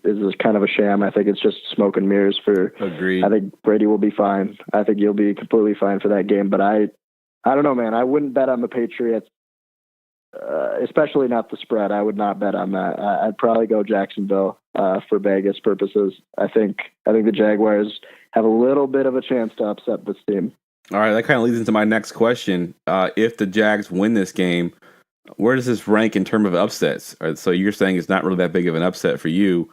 sham. I think it's just smoke and mirrors Agreed. I think Brady will be fine. I think you'll be completely fine for that game. But I don't know, man. I wouldn't bet on the Patriots, especially not the spread. I would not bet on that. I'd probably go Jacksonville for Vegas purposes. I think the Jaguars have a little bit of a chance to upset this team. All right, that kind of leads into my next question. If the Jags win this game, where does this rank in terms of upsets? So you're saying it's not really that big of an upset for you.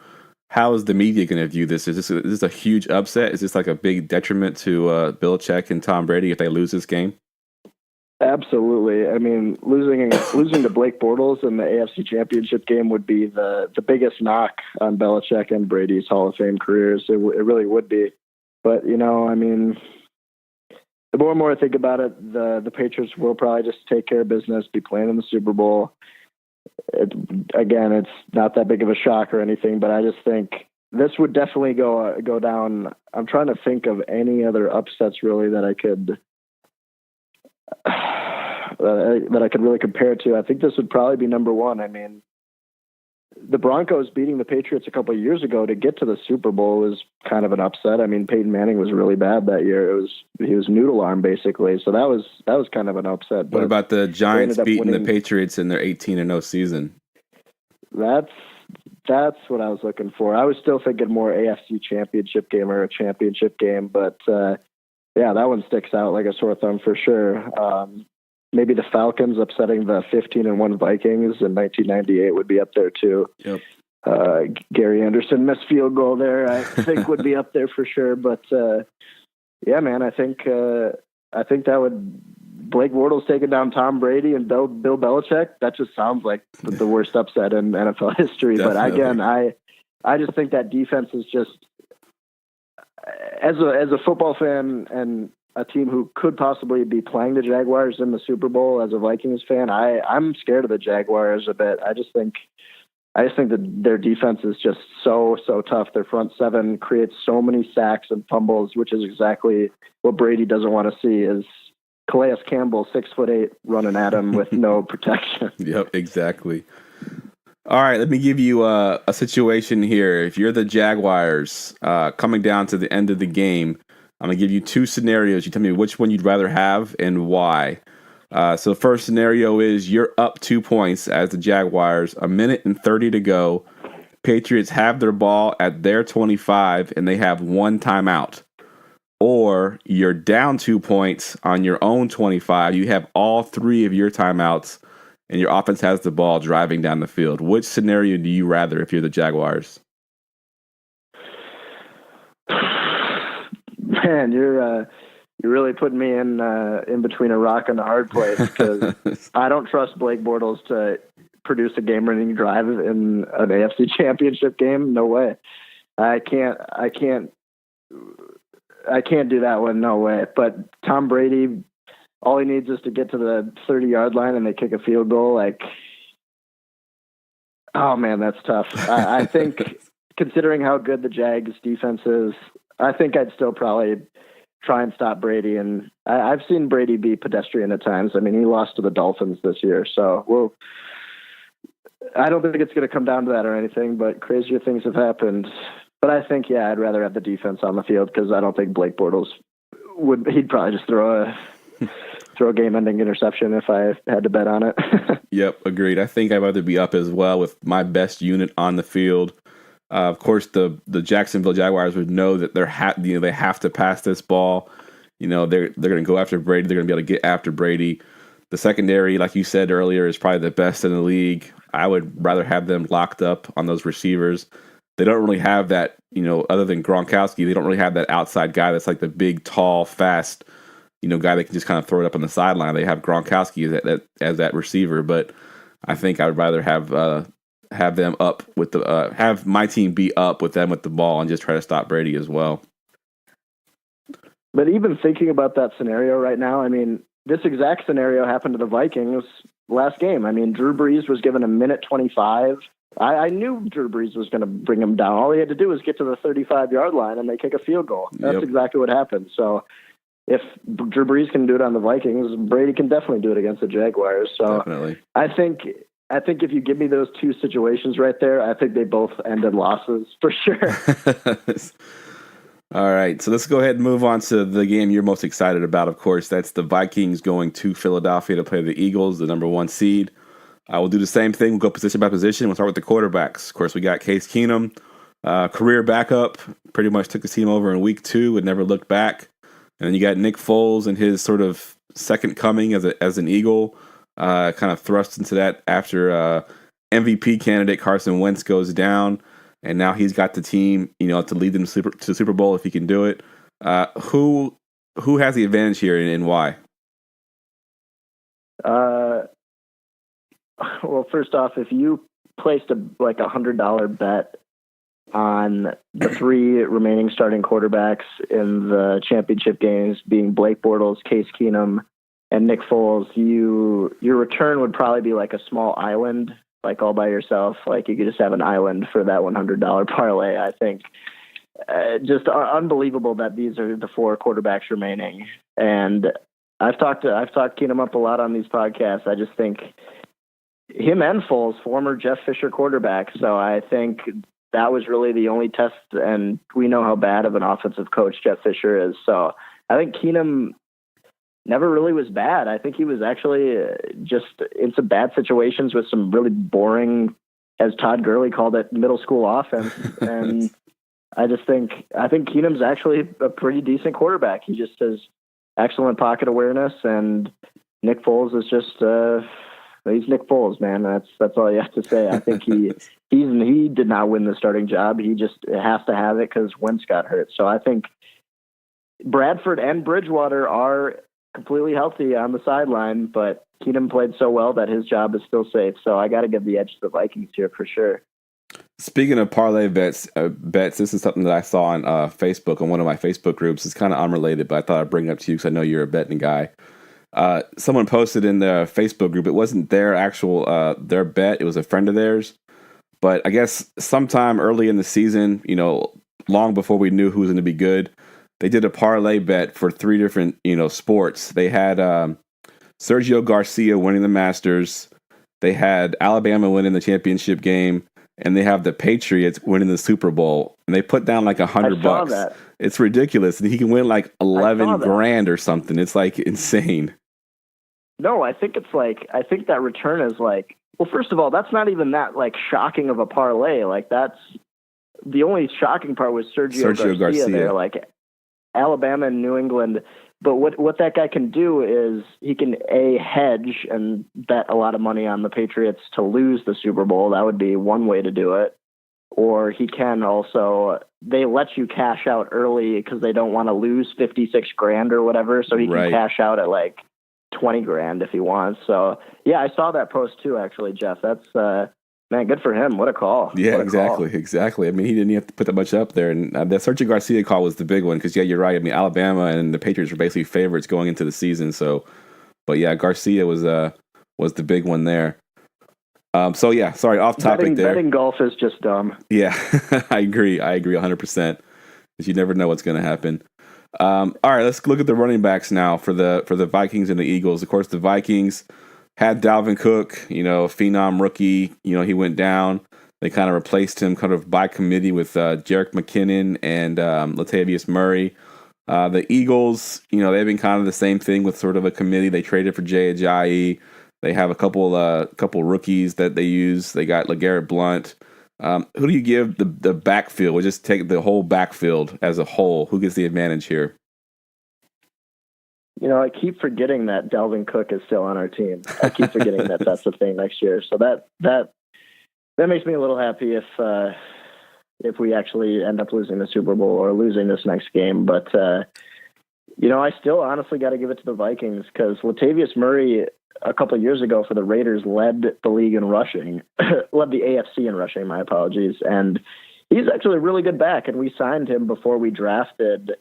How is the media going to view this? Is this a huge upset? Is this like a big detriment to Belichick and Tom Brady if they lose this game? Absolutely. I mean, losing to Blake Bortles in the AFC Championship game would be the biggest knock on Belichick and Brady's Hall of Fame careers. It really would be. But, I mean, the more and more I think about it, the Patriots will probably just take care of business, be playing in the Super Bowl. Again, it's not that big of a shock or anything, but I just think this would definitely go down. I'm trying to think of any other upsets really that I could really compare to. I think this would probably be number one. I mean, the Broncos beating the Patriots a couple of years ago to get to the Super Bowl was kind of an upset. I mean, Peyton Manning was really bad that year. He was noodle arm basically. So that was kind of an upset. What about the Giants beating the Patriots in their 18-0 season? That's what I was looking for. I was still thinking more AFC Championship game or a championship game, but yeah, that one sticks out like a sore thumb for sure. Maybe the Falcons upsetting the 15-1 Vikings in 1998 would be up there too. Yep. Gary Anderson missed field goal there, I think would be up there for sure. But yeah, man, I think that would Blake Bortles taking down Tom Brady and Bill Belichick. That just sounds like the worst upset in NFL history. Definitely. But again, I just think that defense is just as a football fan and a team who could possibly be playing the Jaguars in the Super Bowl. As a Vikings fan, I'm scared of the Jaguars a bit. I just think that their defense is just so tough. Their front seven creates so many sacks and fumbles, which is exactly what Brady doesn't want to see. Is Calais Campbell, 6'8", running at him with no protection. Yep, exactly. All right, let me give you a situation here. If you're the Jaguars coming down to the end of the game, I'm going to give you two scenarios. You tell me which one you'd rather have and why. So the first scenario is you're up 2 points as the Jaguars, 1:30 to go. Patriots have their ball at their 25 and they have one timeout. Or you're down 2 points on your own 25. You have all three of your timeouts and your offense has the ball driving down the field. Which scenario do you rather if you're the Jaguars? Man, you're really putting me in between a rock and a hard place because I don't trust Blake Bortles to produce a game-winning drive in an AFC Championship game. No way. I can't do that one. No way. But Tom Brady, all he needs is to get to the 30-yard line and they kick a field goal. Like, oh man, that's tough. I think considering how good the Jags defense is, I think I'd still probably try and stop Brady. And I've seen Brady be pedestrian at times. I mean, he lost to the Dolphins this year. So I don't think it's going to come down to that or anything, but crazier things have happened. But I think, yeah, I'd rather have the defense on the field because I don't think Blake Bortles he'd probably just throw throw a game-ending interception if I had to bet on it. Yep, agreed. I think I'd rather be up as well with my best unit on the field. Of course, the Jacksonville Jaguars would know that they have to pass this ball. They're going to go after Brady. They're going to be able to get after Brady. The secondary, like you said earlier, is probably the best in the league. I would rather have them locked up on those receivers. They don't really have that, other than Gronkowski, they don't really have that outside guy that's like the big, tall, fast, guy that can just kind of throw it up on the sideline. They have Gronkowski as that receiver, but I think I would rather have them up with have my team be up with them with the ball and just try to stop Brady as well. But even thinking about that scenario right now, I mean, this exact scenario happened to the Vikings last game. I mean, Drew Brees was given a minute 25. I knew Drew Brees was going to bring him down. All he had to do was get to the 35-yard line and they kick a field goal. That's exactly what happened. So if Drew Brees can do it on the Vikings, Brady can definitely do it against the Jaguars. So definitely. I think if you give me those two situations right there, I think they both ended losses for sure. All right, so let's go ahead and move on to the game you're most excited about, of course. That's the Vikings going to Philadelphia to play the Eagles, the number 1 seed. We'll do the same thing. We'll go position by position. We'll start with the quarterbacks. Of course, we got Case Keenum, career backup, pretty much took the team over in week 2 and never looked back. And then you got Nick Foles and his sort of second coming as an Eagle, kind of thrust into that after MVP candidate Carson Wentz goes down. And now he's got the team, to lead them to the Super Bowl if he can do it. Who has the advantage here and why? Well, first off, if you placed a $100 bet on the 3 remaining starting quarterbacks in the championship games, being Blake Bortles, Case Keenum, and Nick Foles, your return would probably be like a small island. Like all by yourself, like you could just have an island for that $100 parlay. I think just unbelievable that these are the 4 quarterbacks remaining. And I've talked Keenum up a lot on these podcasts. I just think him and Foles, former Jeff Fisher quarterbacks. So I think that was really the only test. And we know how bad of an offensive coach Jeff Fisher is. So I think Keenum never really was bad. I think he was actually just in some bad situations with some really boring, as Todd Gurley called it, middle school offense. And I think Keenum's actually a pretty decent quarterback. He just has excellent pocket awareness, and Nick Foles is just he's Nick Foles, man. That's all you have to say. I think he did not win the starting job. He just has to have it because Wentz got hurt. So I think Bradford and Bridgewater are completely healthy on the sideline, but Keenum played so well that his job is still safe. So I got to give the edge to the Vikings here for sure. Speaking of parlay bets, this is something that I saw on Facebook, on one of my Facebook groups. It's kind of unrelated, but I thought I'd bring it up to you because I know you're a betting guy. Someone posted in the Facebook group, it wasn't their actual their bet, it was a friend of theirs. But I guess sometime early in the season, long before we knew who was going to be good, they did a parlay bet for 3 different, sports. They had Sergio Garcia winning the Masters. They had Alabama winning the championship game, and they have the Patriots winning the Super Bowl. And they put down like $100. That. It's ridiculous. And he can win like 11 grand or something. It's like insane. No, I think that return is like, well, first of all, that's not even that like shocking of a parlay. Like that's the only shocking part was Sergio Garcia there. Like Alabama and New England. But what that guy can do is he can hedge and bet a lot of money on the Patriots to lose the Super Bowl. That would be one way to do it. Or he can also, they let you cash out early because they don't want to lose 56 grand or whatever. So he can cash out at like 20 grand if he wants. So yeah, I saw that post too, actually, Jeff. That's, man, good for him. What a call. Yeah, exactly. I mean, he didn't have to put that much up there. And the Sergio Garcia call was the big one because, yeah, you're right. I mean, Alabama and the Patriots were basically favorites going into the season. So, but yeah, Garcia was the big one there. So yeah, sorry, off topic there. Betting golf is just dumb. Yeah, I agree 100%. Because you never know what's going to happen. All right, let's look at the running backs now for the Vikings and the Eagles. Of course, the Vikings had Dalvin Cook, phenom rookie. He went down. They kind of replaced him kind of by committee with Jerick McKinnon and Latavius Murray. The Eagles, they've been kind of the same thing with sort of a committee. They traded for Jay Ajayi. They have a couple rookies that they use. They got LeGarrette Blount. Who do you give the backfield? We'll just take the whole backfield as a whole. Who gets the advantage here? I keep forgetting that Dalvin Cook is still on our team. I keep forgetting that that's the thing next year. So that makes me a little happy if we actually end up losing the Super Bowl or losing this next game. But I still honestly got to give it to the Vikings because Latavius Murray a couple of years ago for the Raiders led the league in rushing, led the AFC in rushing. My apologies, and he's actually a really good back. And we signed him before we drafted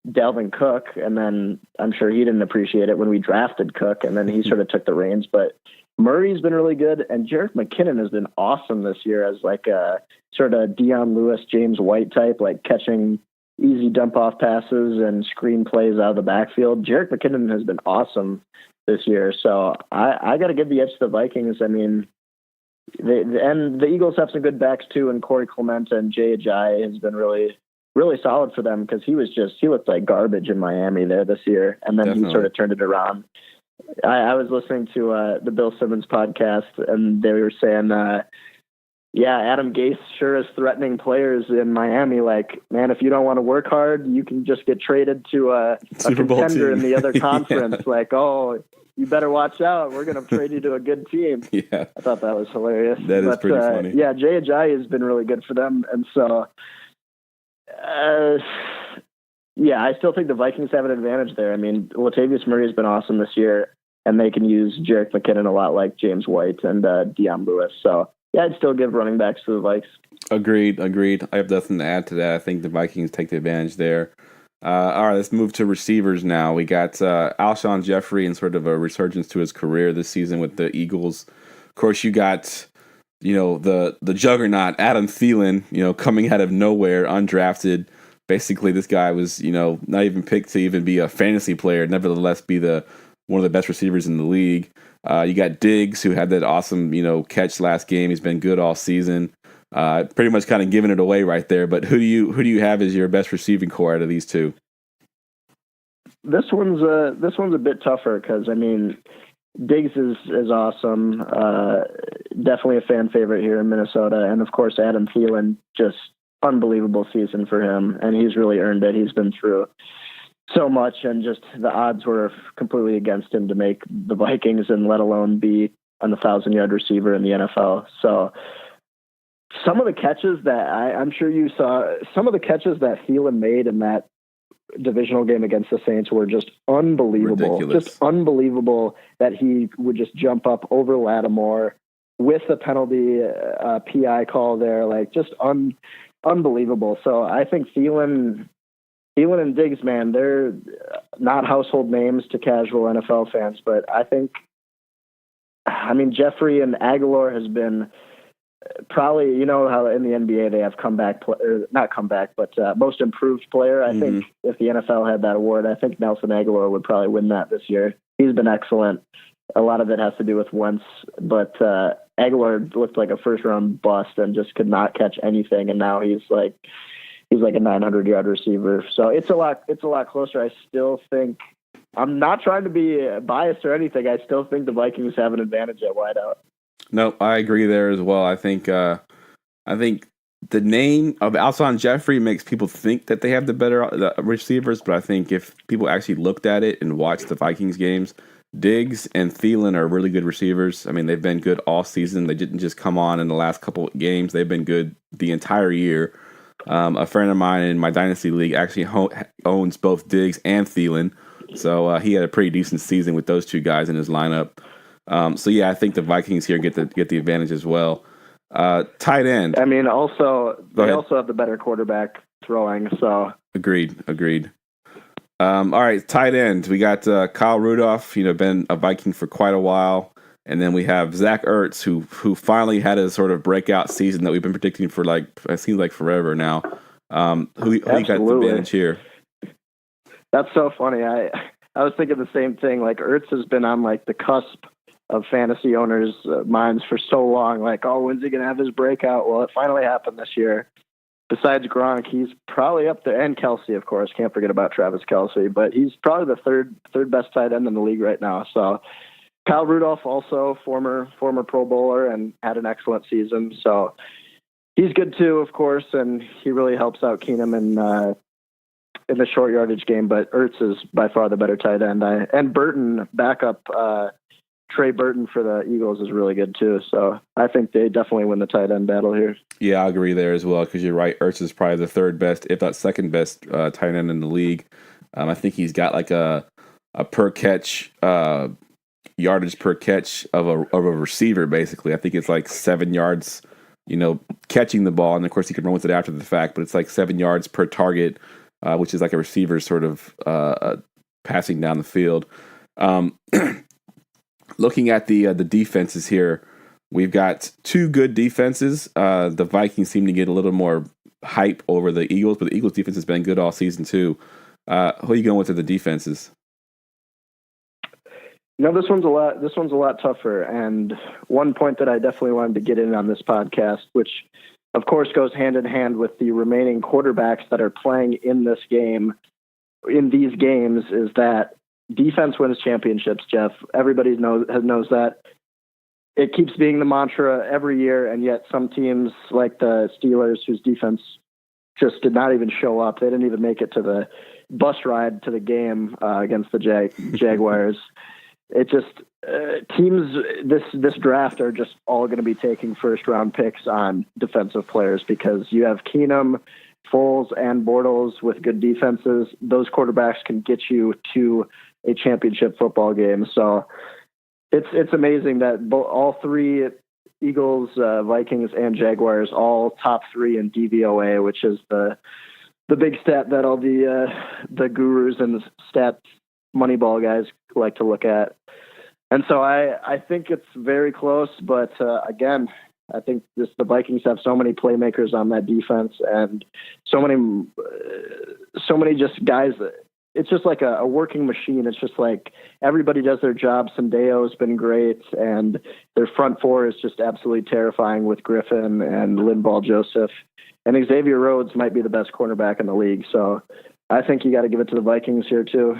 Dalvin Cook, and then I'm sure he didn't appreciate it when we drafted Cook, and then he sort of took the reins. But Murray's been really good, and Jerick McKinnon has been awesome this year as like a sort of Deion Lewis, James White type, like catching easy dump-off passes and screen plays out of the backfield. Jerick McKinnon has been awesome this year, so I got to give the edge to the Vikings. I mean, and the Eagles have some good backs too, and Corey Clement and Jay Ajayi has been really solid for them because he looked like garbage in Miami there this year, and then Definitely. He sort of turned it around. I was listening to the Bill Simmons podcast, and they were saying, Adam Gase sure is threatening players in Miami. Like, man, if you don't want to work hard, you can just get traded to a contender in the other conference. Yeah. Like, oh, you better watch out. We're going to trade you to a good team. Yeah, I thought that was hilarious. That is pretty funny. Yeah, Jay Ajayi has been really good for them, and so. I still think the Vikings have an advantage there. I mean, Latavius Murray has been awesome this year, and they can use Jerick McKinnon a lot like James White and Deion Lewis. So, I'd still give running backs to the Vikes. Agreed. I have nothing to add to that. I think the Vikings take the advantage there. All right, let's move to receivers now. We got Alshon Jeffrey and sort of a resurgence to his career this season with the Eagles. Of course, you got the juggernaut, Adam Thielen, coming out of nowhere, undrafted. Basically, this guy was, not even picked to even be a fantasy player, nevertheless be one of the best receivers in the league. You got Diggs, who had that awesome, catch last game. He's been good all season. Pretty much kind of giving it away right there. But who do you have as your best receiving core out of these two? This one's a bit tougher because, I mean, Diggs is awesome. Definitely a fan favorite here in Minnesota. And, of course, Adam Thielen, just unbelievable season for him. And he's really earned it. He's been through so much, and just the odds were completely against him to make the Vikings and let alone be an 1,000-yard receiver in the NFL. So some of the catches that I'm sure you saw, some of the catches that Thielen made in that divisional game against the Saints were just unbelievable. Ridiculous. Just unbelievable that he would just jump up over Lattimore with the penalty PI call there, like just unbelievable. So I think Thielen and Diggs, man, they're not household names to casual NFL fans, but Jeffrey and Aguilar has been probably, how in the NBA they have most improved player. I think if the NFL had that award, I think Nelson Aguilar would probably win that this year. He's been excellent. A lot of it has to do with Wentz, but Aguilar looked like a first-round bust and just could not catch anything, and now he's like a 900-yard receiver. So it's a lot closer. I still think, I'm not trying to be biased or anything, I still think the Vikings have an advantage at wideout. No, I agree there as well. I think the name of Alshon Jeffrey makes people think that they have the better receivers, but I think if people actually looked at it and watched the Vikings games, Diggs and Thielen are really good receivers. I mean, they've been good all season. They didn't just come on in the last couple of games. They've been good the entire year. A friend of mine in my Dynasty League actually owns both Diggs and Thielen, so he had a pretty decent season with those two guys in his lineup. I think the Vikings here get the advantage as well. Tight end. I mean, also have the better quarterback throwing. So agreed. All right, tight end. We got Kyle Rudolph. Been a Viking for quite a while, and then we have Zach Ertz, who finally had a sort of breakout season that we've been predicting for it seems like forever now. Who you got the advantage here? That's so funny. I was thinking the same thing. Like Ertz has been on like the cusp of fantasy owners' minds for so long. Like, oh, when's he gonna have his breakout? Well, it finally happened this year. besides Gronk, he's probably up there, and Kelsey, of course. Can't forget about Travis Kelsey, but he's probably the third best tight end in the league right now. So Kyle Rudolph, also former Pro Bowler, and had an excellent season. So he's good too, of course, and he really helps out Keenum in the short yardage game. But Ertz is by far the better tight end. And Burton, backup Trey Burton for the Eagles, is really good too. So I think they definitely win the tight end battle here. Yeah, I agree there as well, because you're right. Ertz is probably the third best, if not second best, tight end in the league. I think he's got like a per catch yardage per catch of a receiver, basically. I think it's like 7 yards, catching the ball, and of course he can run with it after the fact, but it's like 7 yards per target, which is like a receiver sort of passing down the field. Looking at the defenses here, we've got two good defenses. The Vikings seem to get a little more hype over the Eagles, but the Eagles defense has been good all season too. Who are you going with the defenses? This one's a lot tougher. And one point that I definitely wanted to get in on this podcast, which of course goes hand in hand with the remaining quarterbacks that are playing in these games, is that defense wins championships, Jeff. Everybody knows that. It keeps being the mantra every year, and yet some teams like the Steelers, whose defense just did not even show up. They didn't even make it to the bus ride to the game against the Jaguars. It just teams this draft are just all going to be taking first round picks on defensive players, because you have Keenum, Foles, and Bortles with good defenses. Those quarterbacks can get you to a championship football game. So it's amazing that all three, Eagles, Vikings, and Jaguars, all top three in DVOA, which is the big stat that all the gurus and the stat Moneyball guys like to look at. And so I think it's very close, but again, I think the Vikings have so many playmakers on that defense, and so many just guys that it's just like a working machine. It's just like everybody does their job. Sendejo's been great, and their front four is just absolutely terrifying with Griffin and Linval Joseph, and Xavier Rhodes might be the best cornerback in the league. So I think you got to give it to the Vikings here too.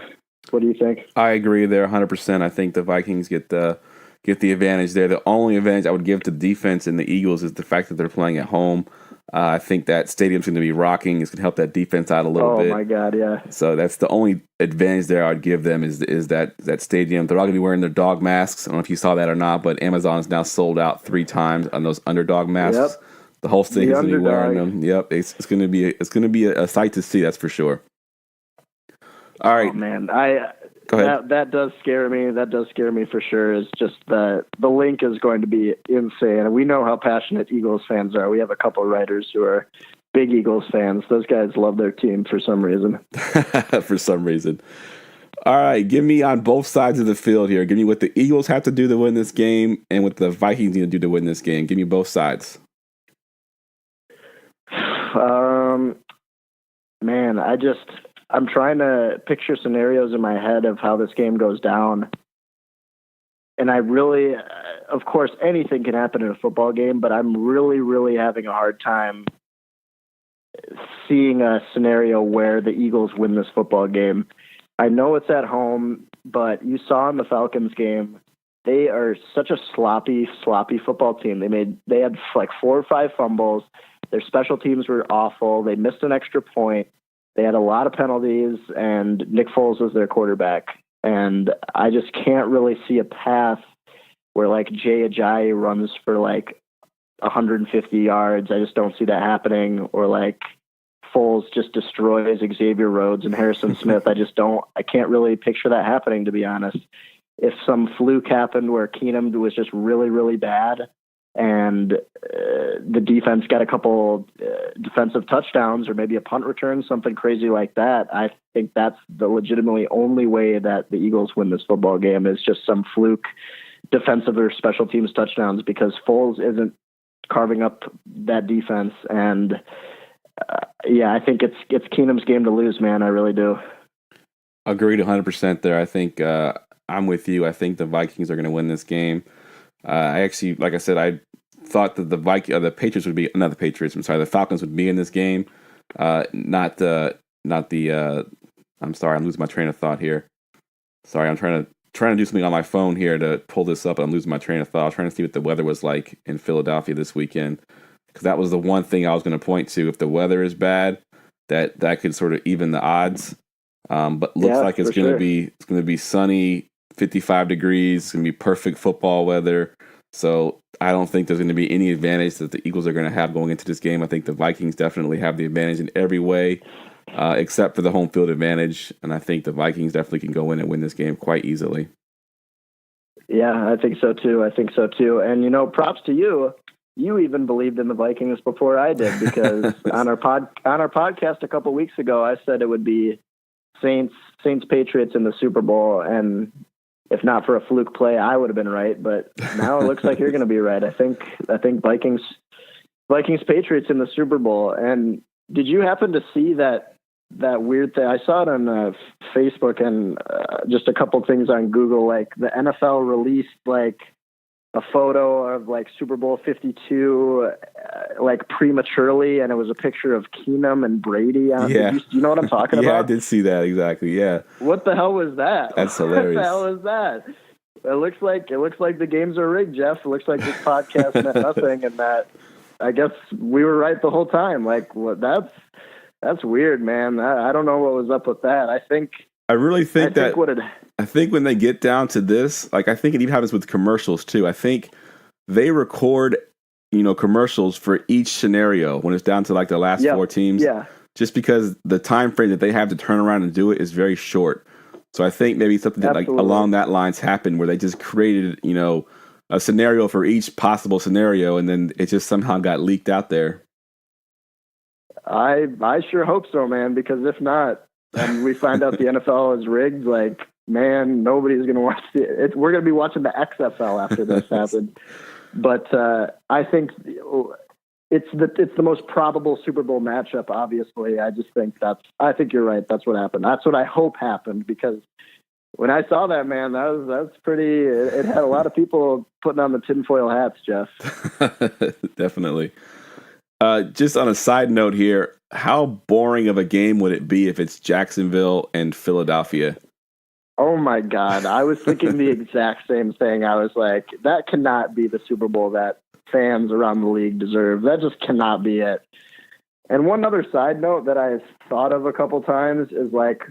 What do you think? I agree there 100%. I think the Vikings get the advantage there. The only advantage I would give to the defense and the Eagles is the fact that they're playing at home. I think that stadium's going to be rocking. It's going to help that defense out a little bit. Oh, my God, yeah. So that's the only advantage there I'd give them is that stadium. They're all going to be wearing their dog masks. I don't know if you saw that or not, but Amazon has now sold out 3 times on those underdog masks. Yep. The whole thing is going to be wearing them. Yep, it's going to be a sight to see. That's for sure. All right, oh, man, go ahead. That does scare me. That does scare me for sure. Is just the link is going to be insane. And we know how passionate Eagles fans are. We have a couple of writers who are big Eagles fans. Those guys love their team for some reason. For some reason. All right, give me on both sides of the field here. Give me what the Eagles have to do to win this game and what the Vikings need to do to win this game. Give me both sides. Man, I'm trying to picture scenarios in my head of how this game goes down. And I really, of course, anything can happen in a football game, but I'm really, really having a hard time seeing a scenario where the Eagles win this football game. I know it's at home, but you saw in the Falcons game, they are such a sloppy football team. They had like 4 or 5 fumbles. Their special teams were awful. They missed an extra point. They had a lot of penalties, and Nick Foles was their quarterback. And I just can't really see a path where like Jay Ajayi runs for like 150 yards. I just don't see that happening. Or like Foles just destroys Xavier Rhodes and Harrison Smith. I can't really picture that happening, to be honest. If some fluke happened where Keenum was just really, really bad, and the defense got a couple defensive touchdowns or maybe a punt return, something crazy like that, I think that's the legitimately only way that the Eagles win this football game, is just some fluke defensive or special teams touchdowns, because Foles isn't carving up that defense. And I think it's Keenum's game to lose, man. I really do. Agreed 100% there. I think I'm with you. I think the Vikings are going to win this game. I actually, like I said, I thought that the Patriots would be not the Patriots. I'm sorry, the Falcons would be in this game. Not the. I'm sorry, I'm losing my train of thought here. Sorry, I'm trying to do something on my phone here to pull this up, and I'm losing my train of thought. I was trying to see what the weather was like in Philadelphia this weekend, because that was the one thing I was going to point to. If the weather is bad, that could sort of even the odds. But looks like it's going to be sunny, 55 degrees. It's going to be perfect football weather. So I don't think there's going to be any advantage that the Eagles are going to have going into this game. I think the Vikings definitely have the advantage in every way, except for the home field advantage. And I think the Vikings definitely can go in and win this game quite easily. Yeah, I think so too. And, props to you. You even believed in the Vikings before I did, because on our podcast a couple weeks ago, I said it would be Saints Patriots in the Super Bowl, and if not for a fluke play, I would have been right. But now it looks like you're going to be right. I think Vikings Patriots in the Super Bowl. And did you happen to see that weird thing? I saw it on Facebook and just a couple things on Google. Like the NFL released like a photo of like Super Bowl 52, like prematurely, and it was a picture of Keenum and Brady. Yeah. Do you know what I'm talking about? Yeah, I did see that, exactly. Yeah. What the hell was that? That's hilarious. What the hell is that? It looks like the games are rigged, Jeff. It looks like this podcast meant nothing, and that I guess we were right the whole time. Like, what? That's weird, man. I don't know what was up with that. I think when they get down to this, like I think it even happens with commercials too. I think they record, commercials for each scenario when it's down to like the last four teams. Yeah. Just because the time frame that they have to turn around and do it is very short. So I think maybe something that like along that lines happened where they just created, a scenario for each possible scenario, and then it just somehow got leaked out there. I sure hope so, man, because if not, and we find out the NFL is rigged, like, man, nobody's going to watch it. We're going to be watching the XFL after this happened. But I think it's the most probable Super Bowl matchup, obviously. I think you're right. That's what happened. That's what I hope happened, because when I saw that, man, that's pretty, it had a lot of people putting on the tinfoil hats, Jeff. Definitely. Just on a side note here, how boring of a game would it be if it's Jacksonville and Philadelphia? Oh my God. I was thinking the exact same thing. I was like, that cannot be the Super Bowl that fans around the league deserve. That just cannot be it. And one other side note that I've thought of a couple times is like,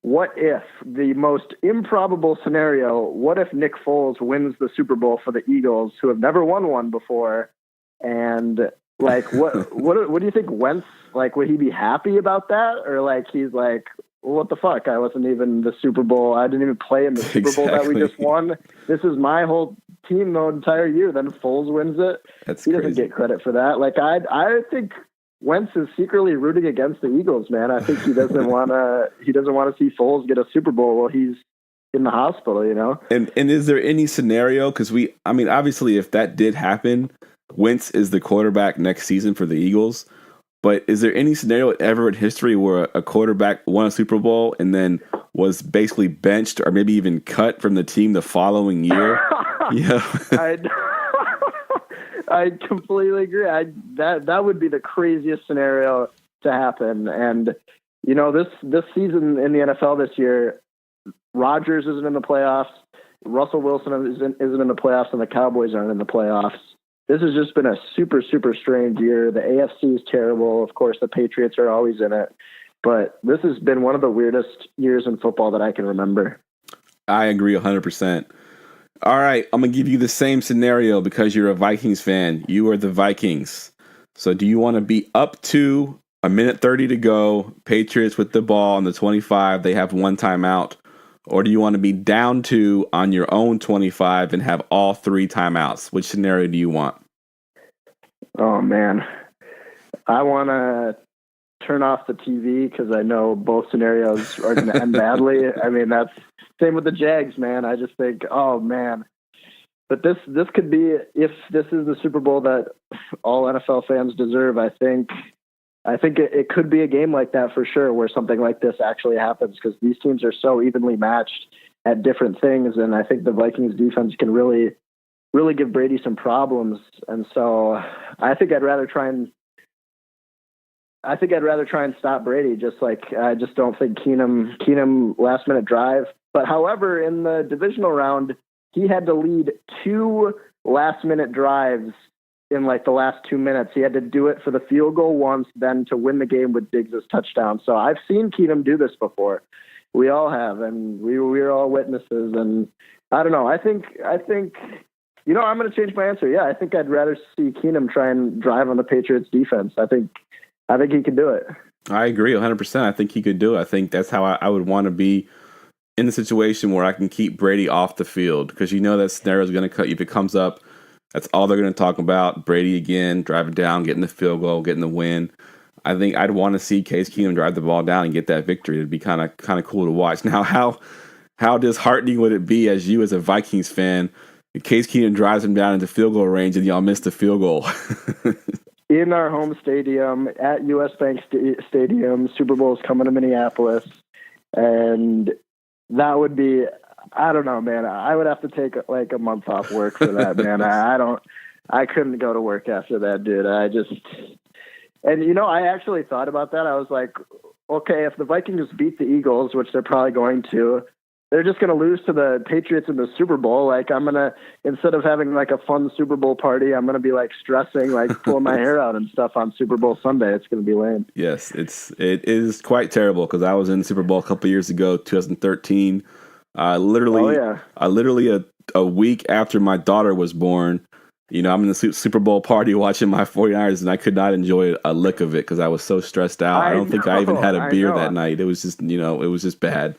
what if the most improbable scenario, what if Nick Foles wins the Super Bowl for the Eagles, who have never won one before? And like, what do you think Wentz, like, would he be happy about that? Or like, he's like, well, what the fuck? I wasn't even the Super Bowl. I didn't even play in the Super Bowl that we just won. This is my whole team the entire year. Then Foles wins it. He doesn't get credit for that. Like, I think Wentz is secretly rooting against the Eagles, man. I think he doesn't want to see Foles get a Super Bowl while he's in the hospital, And is there any scenario? Because obviously, if that did happen, Wentz is the quarterback next season for the Eagles. But is there any scenario ever in history where a quarterback won a Super Bowl and then was basically benched or maybe even cut from the team the following year? Yeah, I completely agree. That would be the craziest scenario to happen. And this season in the NFL this year, Rodgers isn't in the playoffs, Russell Wilson isn't in the playoffs, and the Cowboys aren't in the playoffs. This has just been a super, super strange year. The AFC is terrible. Of course, the Patriots are always in it. But this has been one of the weirdest years in football that I can remember. I agree 100%. All right, I'm going to give you the same scenario because you're a Vikings fan. You are the Vikings. So do you want to be up to a minute 30 to go, Patriots with the ball on the 25, they have one timeout? Or do you want to be down to on your own 25 and have all three timeouts? Which scenario do you want? Oh, man. I want to turn off the TV because I know both scenarios are going to end badly. I mean, that's same with the Jags, man. I just think, oh, man. But this could be, if this is the Super Bowl that all NFL fans deserve, I think it could be a game like that for sure, where something like this actually happens, because these teams are so evenly matched at different things. And I think the Vikings defense can really really give Brady some problems. And so I think I'd rather try and stop Brady. Just like I just don't think Keenum last minute drive. But however, in the divisional round, he had to lead 2 last minute drives in like the last 2 minutes. He had to do it for the field goal once, then to win the game with Diggs' touchdown. So I've seen Keenum do this before. We all have, and we're all witnesses. And I don't know. I think I'm going to change my answer. Yeah, I think I'd rather see Keenum try and drive on the Patriots defense. I think he can do it. I agree 100%. I think he could do it. I think that's how I would want to be in the situation where I can keep Brady off the field, because that scenario is going to cut you. If it comes up, that's all they're going to talk about. Brady again, driving down, getting the field goal, getting the win. I think I'd want to see Case Keenum drive the ball down and get that victory. It'd be kind of cool to watch. Now, how disheartening would it be as a Vikings fan, Case Keenum drives him down into field goal range and y'all miss the field goal? In our home stadium at US Bank Stadium, Super Bowl's coming to Minneapolis, and that would be, I don't know, man. I would have to take like a month off work for that, man. I couldn't go to work after that, dude. I actually thought about that. I was like, okay, if the Vikings beat the Eagles, which they're probably going to, they're just going to lose to the Patriots in the Super Bowl. Like, I'm going to, instead of having like a fun Super Bowl party, I'm going to be like stressing, like pulling my hair out and stuff on Super Bowl Sunday. It's going to be lame. Yes, it is quite terrible, because I was in the Super Bowl a couple years ago, 2013. Literally a week after my daughter was born. I'm in the Super Bowl party watching my 49ers, and I could not enjoy a lick of it because I was so stressed out. I don't think I even had a beer that night. It was just, it was just bad.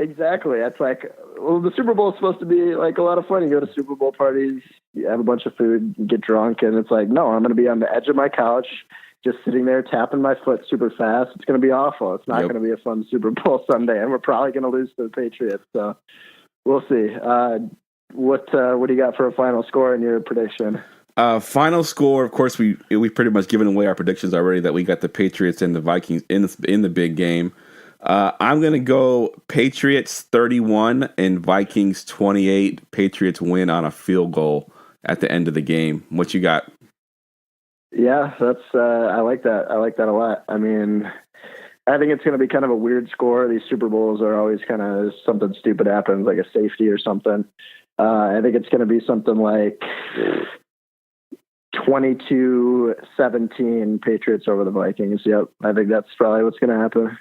Exactly. It's like, well, the Super Bowl is supposed to be like a lot of fun. You go to Super Bowl parties, you have a bunch of food, you get drunk, and it's like, no, I'm going to be on the edge of my couch, just sitting there tapping my foot super fast. It's going to be awful. It's not going to be a fun Super Bowl Sunday, and we're probably going to lose to the Patriots. So we'll see. What do you got for a final score in your prediction? Final score, of course, we've pretty much given away our predictions already that we got the Patriots and the Vikings in the big game. I'm going to go Patriots 31 and Vikings 28. Patriots win on a field goal at the end of the game. What you got? Yeah, that's I like that. I like that a lot. I mean, I think it's going to be kind of a weird score. These Super Bowls are always kind of something stupid happens, like a safety or something. I think it's going to be something like 22-17 Patriots over the Vikings. Yep, I think that's probably what's going to happen.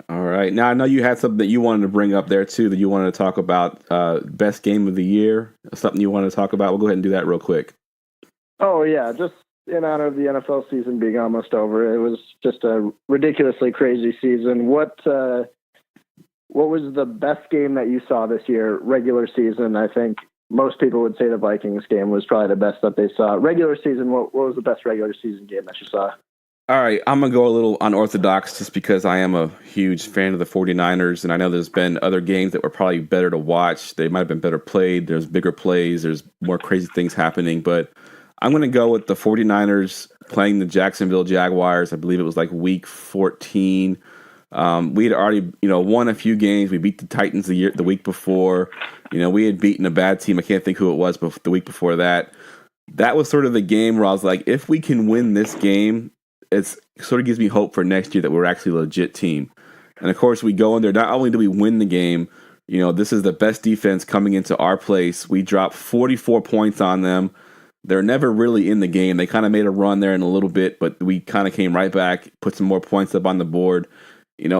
All right. Now, I know you had something that you wanted to bring up there, too, that you wanted to talk about. Best game of the year, something you wanted to talk about. We'll go ahead and do that real quick. Oh, yeah. Just in honor of the NFL season being almost over. It was just a ridiculously crazy season. What was the best game that you saw this year, regular season? I think most people would say the Vikings game was probably the best that they saw. Regular season, what was the best regular season game that you saw? All right, I'm going to go a little unorthodox just because I am a huge fan of the 49ers, and I know there's been other games that were probably better to watch. They might have been better played. There's bigger plays. There's more crazy things happening, but I'm going to go with the 49ers playing the Jacksonville Jaguars. I believe it was like week 14. We had already, won a few games. We beat the Titans the week before. We had beaten a bad team. I can't think who it was, but the week before that. That was sort of the game where I was like, if we can win this game, it sort of gives me hope for next year that we're actually a legit team. And of course, we go in there. Not only do we win the game, this is the best defense coming into our place. We dropped 44 points on them. They're never really in the game. They kind of made a run there in a little bit, but we kind of came right back, put some more points up on the board. And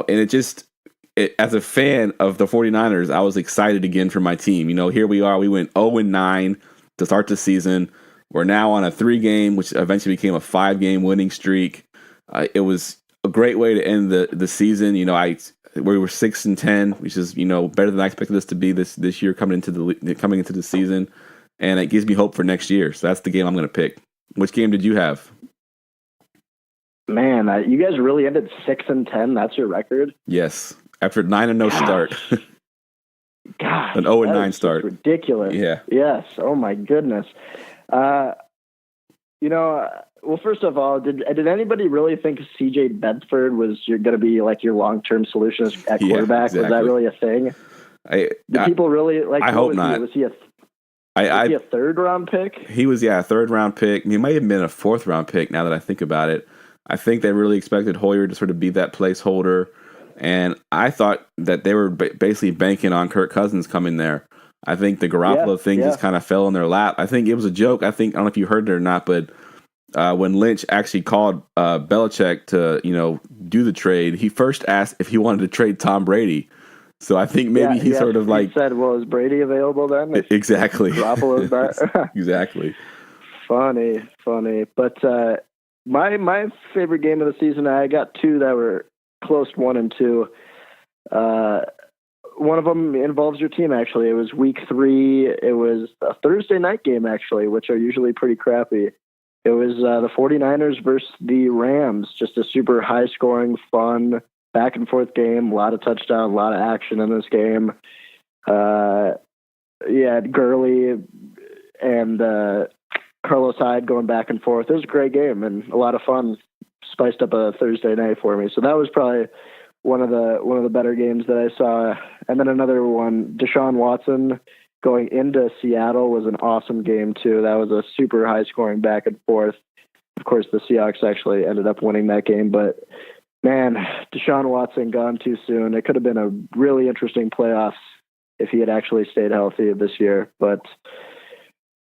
as a fan of the 49ers, I was excited again for my team. Here we are. We went 0-9 to start the season. We're now on a 3-game, which eventually became a 5-game winning streak. It was a great way to end the season. We were 6-10, which is better than I expected us to be this year coming into the season, and it gives me hope for next year. So that's the game I'm going to pick. Which game did you have? Man, you guys really ended 6-10. That's your record. Yes, after 9-0 start. God, an 0-9 start. Ridiculous. Yeah. Yes. Oh my goodness. Well, first of all, did anybody really think C.J. Bedford was going to be like your long-term solution at quarterback? Exactly. Was that really a thing? Did people really like? I hope not. Was he a third-round pick? He was, a third-round pick. He might have been a fourth-round pick now that I think about it. I think they really expected Hoyer to sort of be that placeholder. And I thought that they were basically banking on Kirk Cousins coming there. I think the Garoppolo thing just kind of fell in their lap. I think it was a joke. I don't know if you heard it or not, but when Lynch actually called Belichick to, do the trade, he first asked if he wanted to trade Tom Brady. So I think maybe he sort of like said, "Well, is Brady available then?" Exactly. Garoppolo's back. Exactly. Funny. But my favorite game of the season, I got two that were close, 1 and 2. One of them involves your team, actually. It was week 3. It was a Thursday night game, actually, which are usually pretty crappy. It was the 49ers versus the Rams. Just a super high-scoring, fun, back-and-forth game. A lot of touchdowns, a lot of action in this game. Gurley and Carlos Hyde going back and forth. It was a great game and a lot of fun. Spiced up a Thursday night for me. So that was probably one of the better games that I saw. And then another one, Deshaun Watson going into Seattle, was an awesome game too. That was a super high scoring back and forth. Of course, the Seahawks actually ended up winning that game, but man, Deshaun Watson gone too soon. It could have been a really interesting playoffs if he had actually stayed healthy this year, but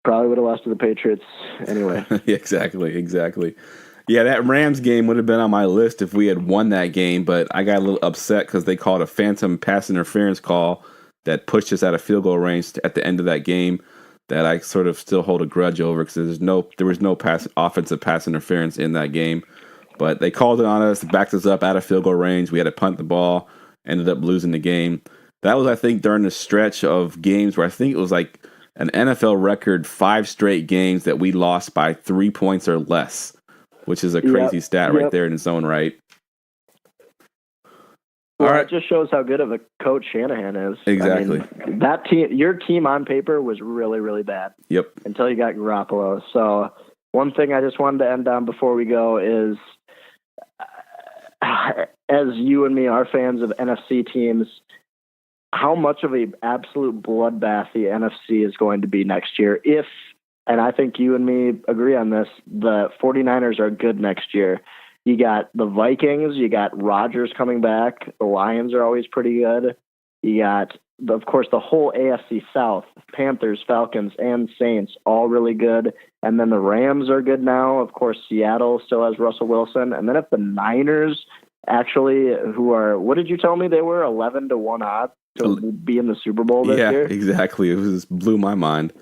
probably would have lost to the Patriots anyway. Exactly. Yeah, that Rams game would have been on my list if we had won that game, but I got a little upset because they called a phantom pass interference call that pushed us out of field goal range at the end of that game that I sort of still hold a grudge over because there was no offensive pass interference in that game. But they called it on us, backed us up out of field goal range. We had to punt the ball, ended up losing the game. That was, I think, during the stretch of games where I think it was like an NFL record 5 straight games that we lost by 3 points or less, which is a crazy stat right there in its own right. Well, it just shows how good of a coach Shanahan is. Exactly. I mean, that team, your team on paper was really, really bad. Yep. Until you got Garoppolo. So one thing I just wanted to end on before we go is, as you and me are fans of NFC teams, how much of an absolute bloodbath the NFC is going to be next year if, and I think you and me agree on this, the 49ers are good next year. You got the Vikings, you got Rodgers coming back, the Lions are always pretty good. You got, of course, the whole AFC South, Panthers, Falcons, and Saints, all really good. And then the Rams are good now. Of course, Seattle still has Russell Wilson. And then if the Niners actually, who are, what did you tell me they were, 11 to 1 odds to be in the Super Bowl this year? Yeah, exactly. It blew my mind.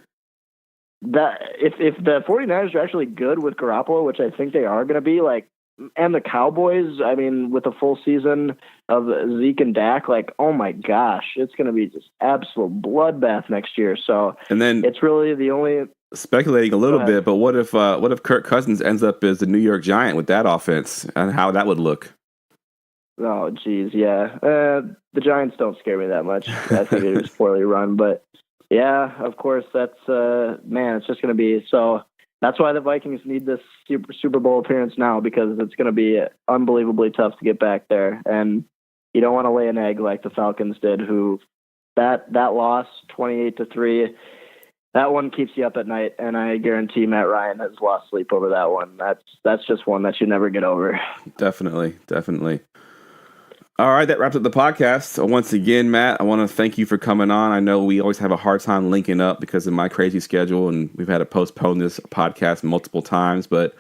That if the 49ers are actually good with Garoppolo, which I think they are going to be, like, and the Cowboys, I mean, with a full season of Zeke and Dak, like, oh my gosh, it's going to be just absolute bloodbath next year. So, and then it's really the only speculating a little bit, but what if Kirk Cousins ends up as the New York Giant with that offense and how that would look? Oh, geez, yeah. The Giants don't scare me that much. I think it was poorly run, but yeah, of course, that's man, it's just going to be so. That's why the Vikings need this Super Bowl appearance now, because it's going to be unbelievably tough to get back there. And you don't want to lay an egg like the Falcons did, who that loss 28-3, that one keeps you up at night. And I guarantee Matt Ryan has lost sleep over that one. That's just one that you never get over. Definitely. All right, that wraps up the podcast. Once again, Matt, I want to thank you for coming on. I know we always have a hard time linking up because of my crazy schedule, and we've had to postpone this podcast multiple times, but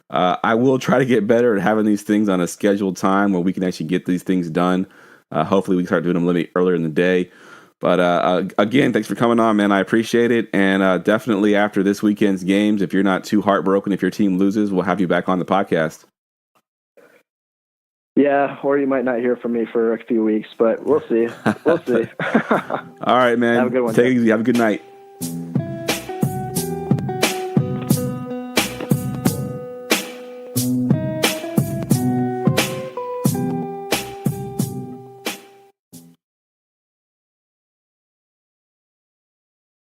I will try to get better at having these things on a scheduled time where we can actually get these things done. Hopefully we can start doing them a little bit earlier in the day. But again, thanks for coming on, man. I appreciate it. And definitely after this weekend's games, if you're not too heartbroken if your team loses, we'll have you back on the podcast. Yeah, or you might not hear from me for a few weeks, but we'll see. All right, man. Have a good one. Take it easy. Have a good night.